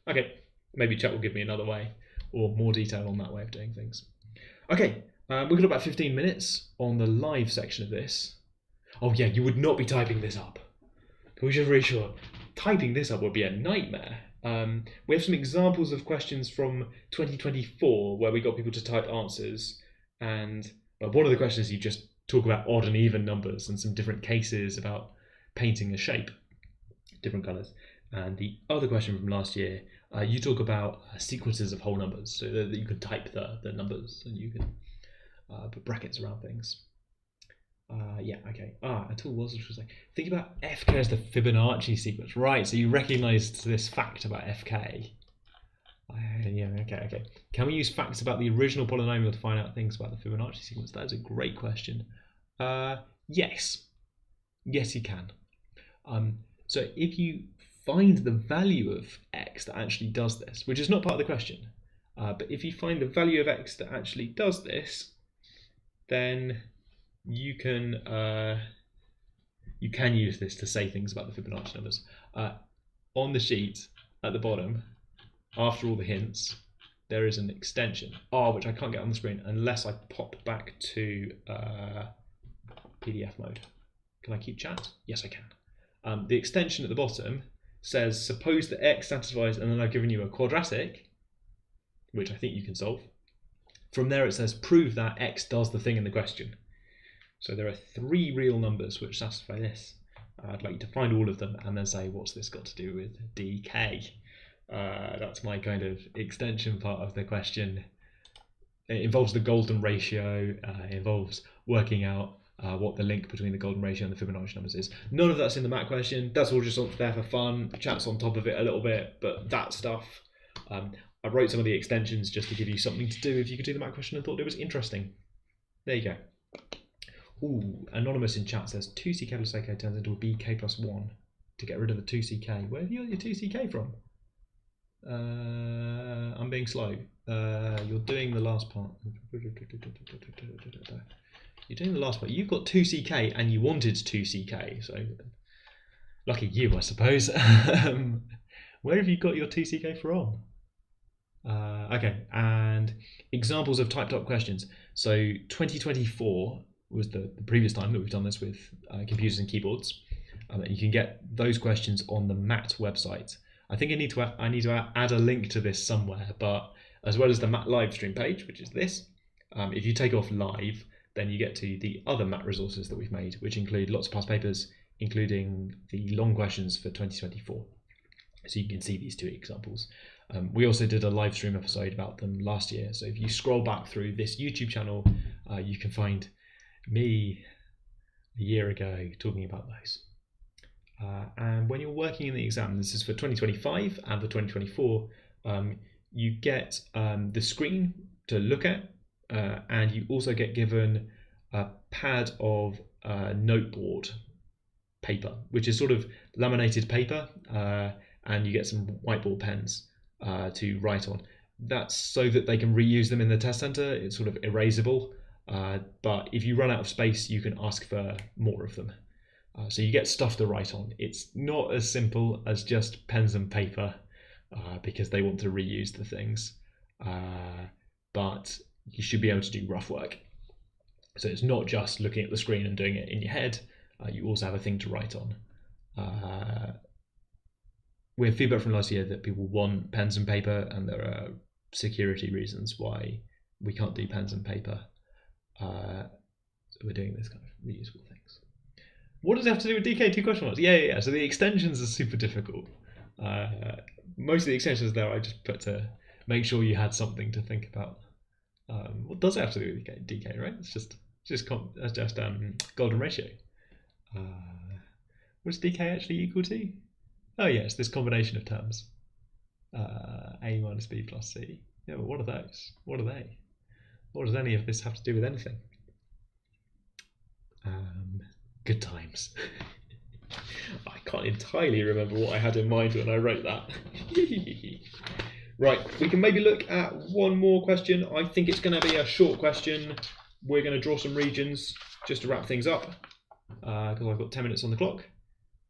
Okay, maybe chat will give me another way or more detail on that way of doing things. Okay, we've got about 15 minutes on the live section of this. Oh yeah, you would not be typing this up. Can we just reassure? Typing this up would be a nightmare. We have some examples of questions from 2024 where we got people to type answers, and one of the questions you just talk about odd and even numbers and some different cases about painting a shape, different colours. And the other question from last year, you talk about sequences of whole numbers, so that you can type the numbers and you can put brackets around things. Yeah, okay. A tool was like, think about fk as the Fibonacci sequence, right? So you recognised this fact about fk. Yeah, okay. Can we use facts about the original polynomial to find out things about the Fibonacci sequence? That is a great question. Yes, you can. So if you find the value of x that actually does this, which is not part of the question, but if you find the value of x that actually does this, then you can use this to say things about the Fibonacci numbers. on the sheet at the bottom, after all the hints, there is an extension, which I can't get on the screen unless I pop back to PDF mode. Can I keep chat? Yes, I can. The extension at the bottom says, suppose that x satisfies, and then I've given you a quadratic, which I think you can solve. From there it says, prove that x does the thing in the question. So there are 3 real numbers which satisfy this. I'd like you to find all of them and then say, what's this got to do with dk? That's my kind of extension part of the question. It involves the golden ratio, it involves working out what the link between the golden ratio and the Fibonacci numbers is. None of that's in the math question, that's all just there for fun. Chat's on top of it a little bit, but that stuff, I wrote some of the extensions just to give you something to do if you could do the math question and thought it was interesting. There you go. Ooh, Anonymous in chat says 2ck plus ak turns into a bk plus 1 to get rid of the 2ck. Where have you got your 2ck from? I'm being slow. You're doing the last part. You're doing the last part. You've got 2ck and you wanted 2ck, so lucky you, I suppose. Where have you got your 2ck from? Okay, and examples of typed up questions. So 2024 was the previous time that we've done this with computers and keyboards. You can get those questions on the MAT website. I think I need to add a link to this somewhere, but as well as the MAT Livestream page, which is this, if you take off live, then you get to the other MAT resources that we've made, which include lots of past papers, including the long questions for 2024. So you can see these 2 examples. We also did a live stream episode about them last year. So if you scroll back through this YouTube channel, you can find me a year ago talking about those. And when you're working in the exam, this is for 2025 and for 2024, you get the screen to look at, and you also get given a pad of noteboard paper, which is sort of laminated paper, and you get some whiteboard pens to write on. That's so that they can reuse them in the test center. It's sort of erasable, but if you run out of space, you can ask for more of them. So you get stuff to write on. It's not as simple as just pens and paper, because they want to reuse the things, but you should be able to do rough work. So it's not just looking at the screen and doing it in your head, you also have a thing to write on. We have feedback from last year that people want pens and paper, and there are security reasons why we can't do pens and paper. So we're doing this kind of reusable things. What does it have to do with DK? 2 question marks. Yeah. So the extensions are super difficult. Most of the extensions there I just put to make sure you had something to think about. What does it have to do with DK, right? It's just golden ratio. What does DK actually equal to? Oh yeah, it's this combination of terms. A minus B plus C. Yeah, but what are those? What are they? What does any of this have to do with anything? Good times. I can't entirely remember what I had in mind when I wrote that. Right, we can maybe look at one more question. I think it's going to be a short question. We're going to draw some regions just to wrap things up, because I've got 10 minutes on the clock.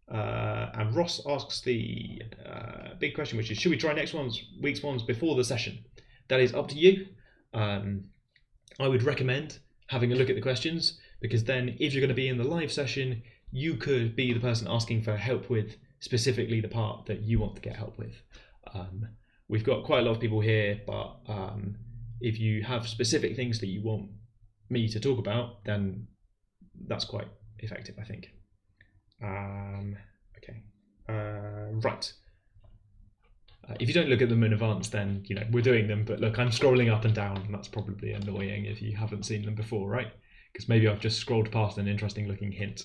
And Ross asks the big question, which is, should we try next week's ones before the session? That is up to you. I would recommend having a look at the questions, because then if you're going to be in the live session, you could be the person asking for help with specifically the part that you want to get help with. We've got quite a lot of people here, but if you have specific things that you want me to talk about, then that's quite effective, I think. Okay, right. If you don't look at them in advance, then we're doing them, but look, I'm scrolling up and down, and that's probably annoying if you haven't seen them before, right? Because maybe I've just scrolled past an interesting looking hint.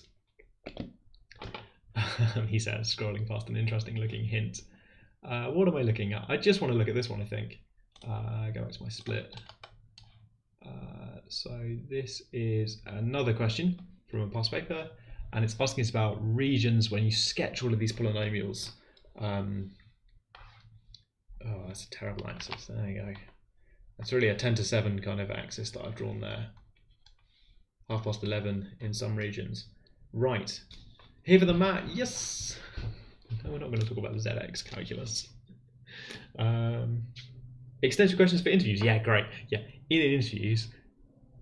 He says, scrolling past an interesting looking hint. What am I looking at? I just want to look at this one, I think. Go back to my split. So this is another question from a past paper, and it's asking us about regions when you sketch all of these polynomials. Oh, that's a terrible axis. There you go. That's really a 10 to 7 kind of axis that I've drawn there. 11:30 in some regions. Right. Here for the mat. Yes. No, we're not going to talk about ZX calculus. Extension questions for interviews. Yeah, great. Yeah, in interviews,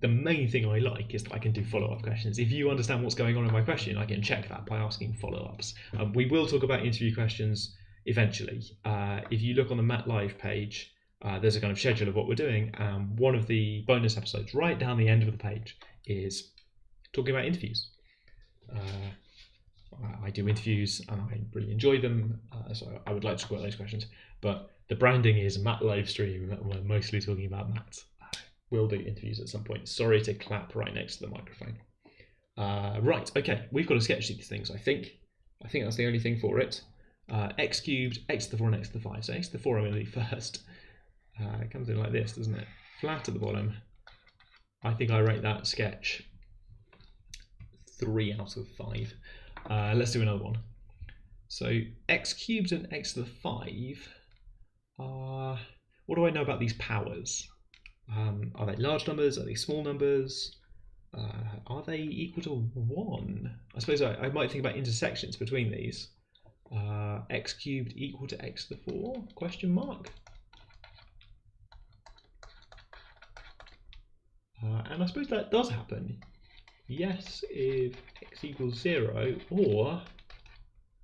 the main thing I like is that I can do follow-up questions. If you understand what's going on in my question, I can check that by asking follow-ups. We will talk about interview questions eventually. If you look on the MAT Live page, there's a kind of schedule of what we're doing. One of the bonus episodes right down the end of the page is talking about interviews. I do interviews and I really enjoy them, so I would like to talk about those questions. But the branding is MAT Livestream. We're mostly talking about maths. We'll do interviews at some point. Sorry to clap right next to the microphone. Right, okay, we've got to sketch these things, I think. I think that's the only thing for it. X cubed, x to the 4 and x to the 5. So x to the 4 I'm going to do first. It comes in like this, doesn't it? Flat at the bottom. I think I rate that sketch 3 out of 5. Let's do another one. So x cubed and x to the 5. What do I know about these powers? Are they large numbers? Are they small numbers? Are they equal to 1? I suppose I might think about intersections between these. X cubed equal to x to the 4? Question mark. And I suppose that does happen. Yes, if x equals 0, or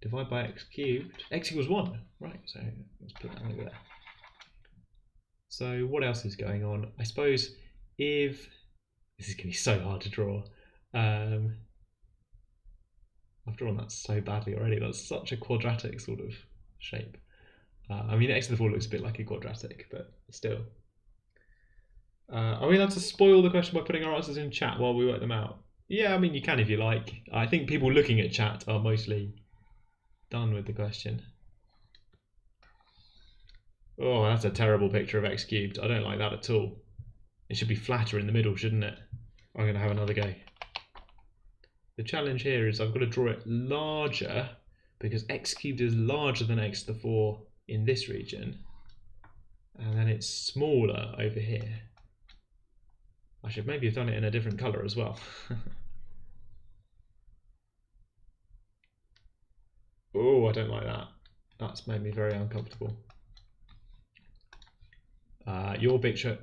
divide by x cubed, x equals 1. Right, so let's put that over there. So what else is going on? I suppose if, this is going to be so hard to draw. I've drawn that so badly already. That's such a quadratic sort of shape. I mean, x to the 4 looks a bit like a quadratic, but still. Are we allowed to spoil the question by putting our answers in chat while we work them out? Yeah, I mean, you can if you like. I think people looking at chat are mostly done with the question. Oh, that's a terrible picture of x cubed. I don't like that at all. It should be flatter in the middle, shouldn't it? I'm going to have another go. The challenge here is I've got to draw it larger because x cubed is larger than x to the 4 in this region. And then it's smaller over here. I should maybe have done it in a different colour as well. Oh, I don't like that. That's made me very uncomfortable. Your picture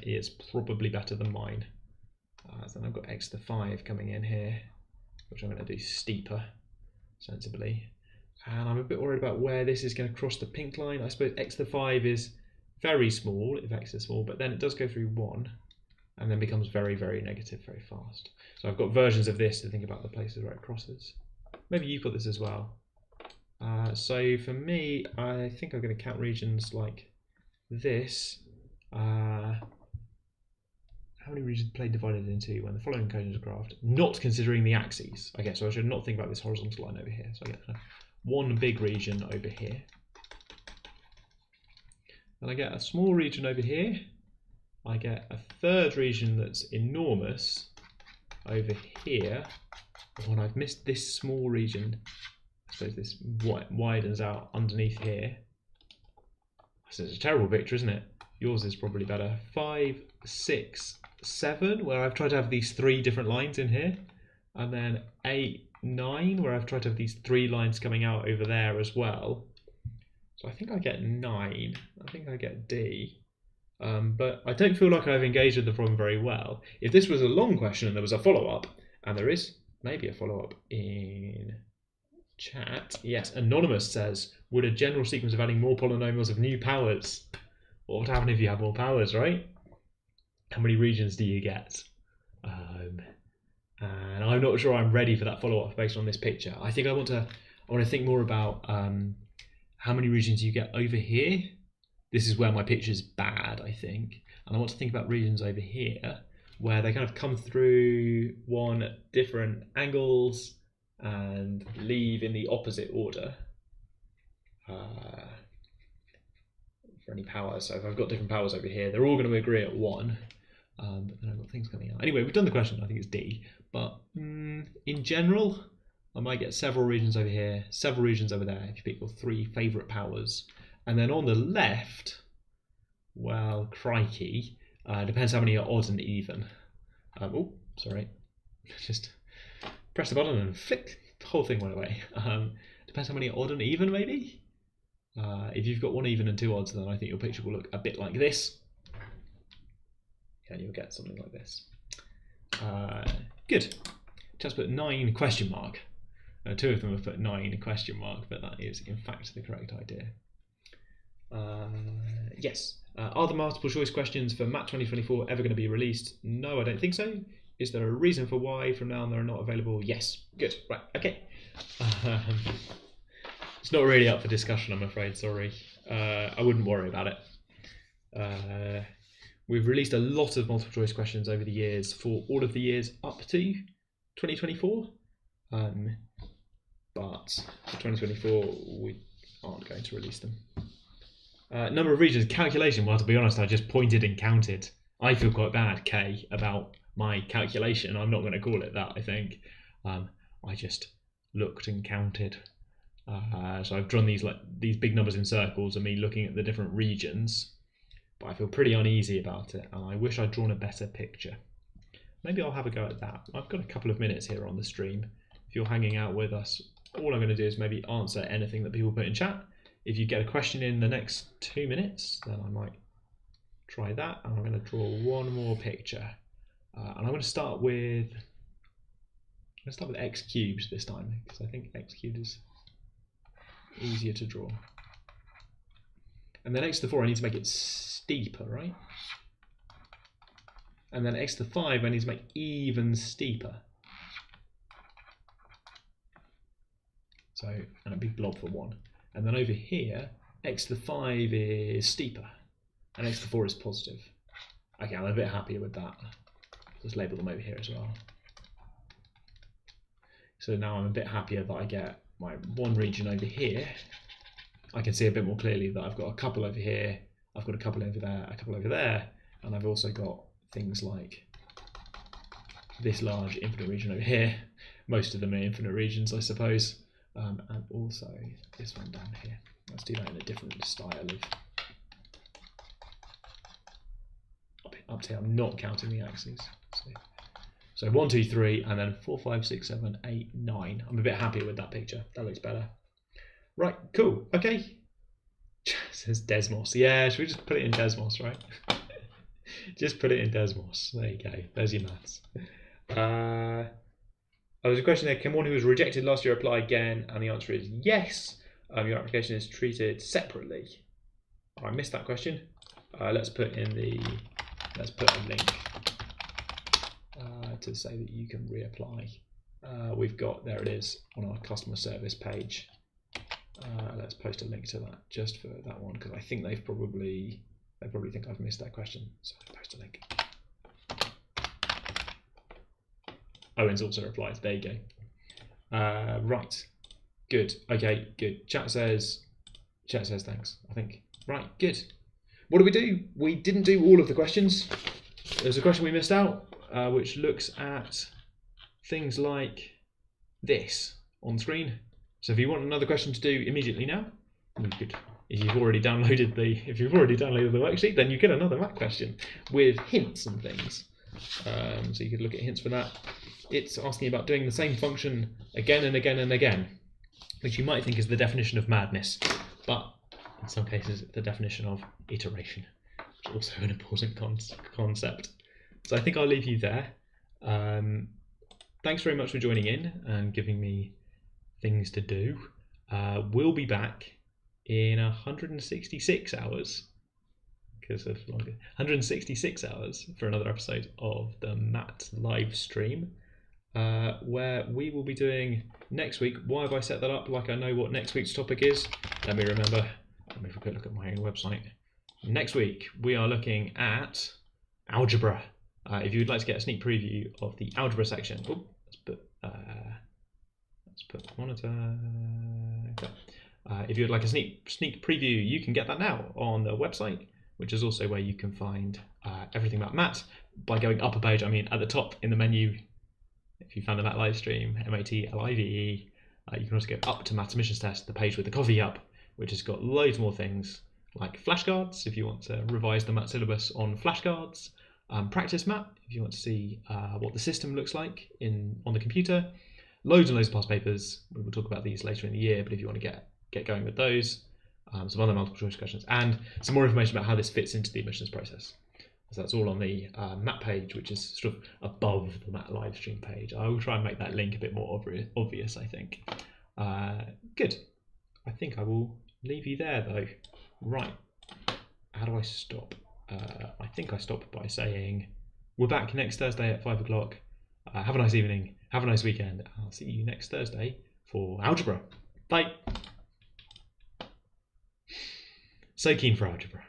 is probably better than mine. So then I've got x to the 5 coming in here, which I'm going to do steeper, sensibly. And I'm a bit worried about where this is going to cross the pink line. I suppose x to the 5 is very small, if x is small, but then it does go through 1, and then becomes very, very negative very fast. So I've got versions of this to think about the places where it crosses. Maybe you've got this as well. So for me, I think I'm going to count regions like this. How many regions are plane divided into when the following equation is graphed? Not considering the axes. Okay, so I should not think about this horizontal line over here. So I get one big region over here. Then I get a small region over here. I get a third region that's enormous over here. When I've missed this small region, I suppose this widens out underneath here. So it's a terrible picture, isn't it? Yours is probably better. 5, 6, 7, where I've tried to have these 3 different lines in here. And then 8, 9, where I've tried to have these 3 lines coming out over there as well. So I think I get 9. I think I get D. But I don't feel like I've engaged with the problem very well. If this was a long question and there was a follow-up, and there is maybe a follow-up in chat. Yes, Anonymous says, would a general sequence of adding more polynomials of new powers? What would happen if you have more powers, right? How many regions do you get? And I'm not sure I'm ready for that follow-up based on this picture. I think I want to think more about how many regions you get over here. This is where my picture's bad, I think. And I want to think about regions over here where they kind of come through one at different angles and leave in the opposite order for any powers. So if I've got different powers over here, they're all going to agree at 1. But then I've got things coming out. Anyway, we've done the question. I think it's D. But in general, I might get several regions over here, several regions over there, if you pick your 3 favourite powers. And then on the left, well, crikey, depends how many are odd and even. Oh, sorry. Just press the button and flick, the whole thing went away. Depends Depends how many are odd and even, maybe. If you've got 1 even and 2 odds, then I think your picture will look a bit like this. And you'll get something like this. Good. Just put 9 question mark. 2 of them have put 9 question mark, but that is in fact the correct idea. Yes. Are the multiple choice questions for MAT 2024 ever going to be released? No, I don't think so. Is there a reason for why from now on they're not available? Yes. Good. Right. Okay. It's not really up for discussion, I'm afraid. Sorry. I wouldn't worry about it. We've released a lot of multiple choice questions over the years for all of the years up to 2024. But for 2024, we aren't going to release them. Number of regions, calculation. Well, to be honest, I just pointed and counted. I feel quite bad, Kay, about my calculation. I'm not going to call it that, I think. I just looked and counted. So I've drawn these big numbers in circles and me looking at the different regions. But I feel pretty uneasy about it, and I wish I'd drawn a better picture. Maybe I'll have a go at that. I've got a couple of minutes here on the stream. If you're hanging out with us, all I'm going to do is maybe answer anything that people put in chat. If you get a question in the next 2 minutes, then I might try that. And I'm going to draw one more picture. And I'm going to start with x cubed this time, because I think x cubed is easier to draw. And then x to the 4, I need to make it steeper, right? And then x to the 5, I need to make even steeper. So, and a big blob for 1. And then over here, x to the 5 is steeper, and x to the 4 is positive. Okay, I'm a bit happier with that. Just label them over here as well. So now I'm a bit happier that I get my one region over here. I can see a bit more clearly that I've got a couple over here, I've got a couple over there, a couple over there, and I've also got things like this large infinite region over here. Most of them are infinite regions, I suppose. And also this one down here. Let's do that in a different style of up here. I'm not counting the axes. So 1, 2, 3, and then 4, 5, 6, 7, 8, 9. I'm a bit happier with that picture. That looks better. Right, cool. Okay. It says Desmos. Yeah, should we just put it in Desmos, right? Just put it in Desmos. There you go. There's your maths. There's a question there. Can one who was rejected last year apply again? And the answer is yes. Your application is treated separately. I missed that question. Let's put a link to say that you can reapply. We've got, there it is on our customer service page. Let's post a link to that just for that one, because I think they probably think I've missed that question. So I'll post a link. Owen's also replied. There you go. Right. Good. Okay. Good. Chat says thanks, I think. Right. Good. What did we do? We didn't do all of the questions. There's a question we missed out, which looks at things like this on screen. So if you want another question to do immediately now, you could. If you've already downloaded the worksheet, then you get another math question with hints and things. So you could look at hints for that. It's asking about doing the same function again and again and again, which you might think is the definition of madness, but in some cases it's the definition of iteration, which is also an important concept. So I think I'll leave you there. Thanks very much for joining in and giving me things to do. We'll be back in 166 hours, because of longer, 166 hours for another episode of the MAT Livestream, where we will be doing next week. Why have I set that up like I know what next week's topic is? Let me remember. Let me have a quick look at my own website. Next week we are looking at algebra. If you would like to get a sneak preview of the algebra section, let's put monitor. Okay. If you would like a sneak preview, you can get that now on the website, which is also where you can find everything about MAT by going up a page. I mean, at the top in the menu, if you found the MAT Livestream, MATLIVE, you can also go up to Mathematician's Test, the page with the coffee up, which has got loads more things like flashcards, if you want to revise the MAT syllabus on flashcards, practice MAT, if you want to see what the system looks like on the computer, loads and loads of past papers. We will talk about these later in the year, but if you want to get going with those, some other multiple choice questions, and some more information about how this fits into the admissions process. So that's all on the MAT page, which is sort of above the MAT Livestream page. I will try and make that link a bit more obvious, I think. Good. I think I will leave you there, though. Right. How do I stop? I think I stop by saying we're back next Thursday at 5 o'clock. Have a nice evening. Have a nice weekend. I'll see you next Thursday for algebra. Bye. So keen for algebra.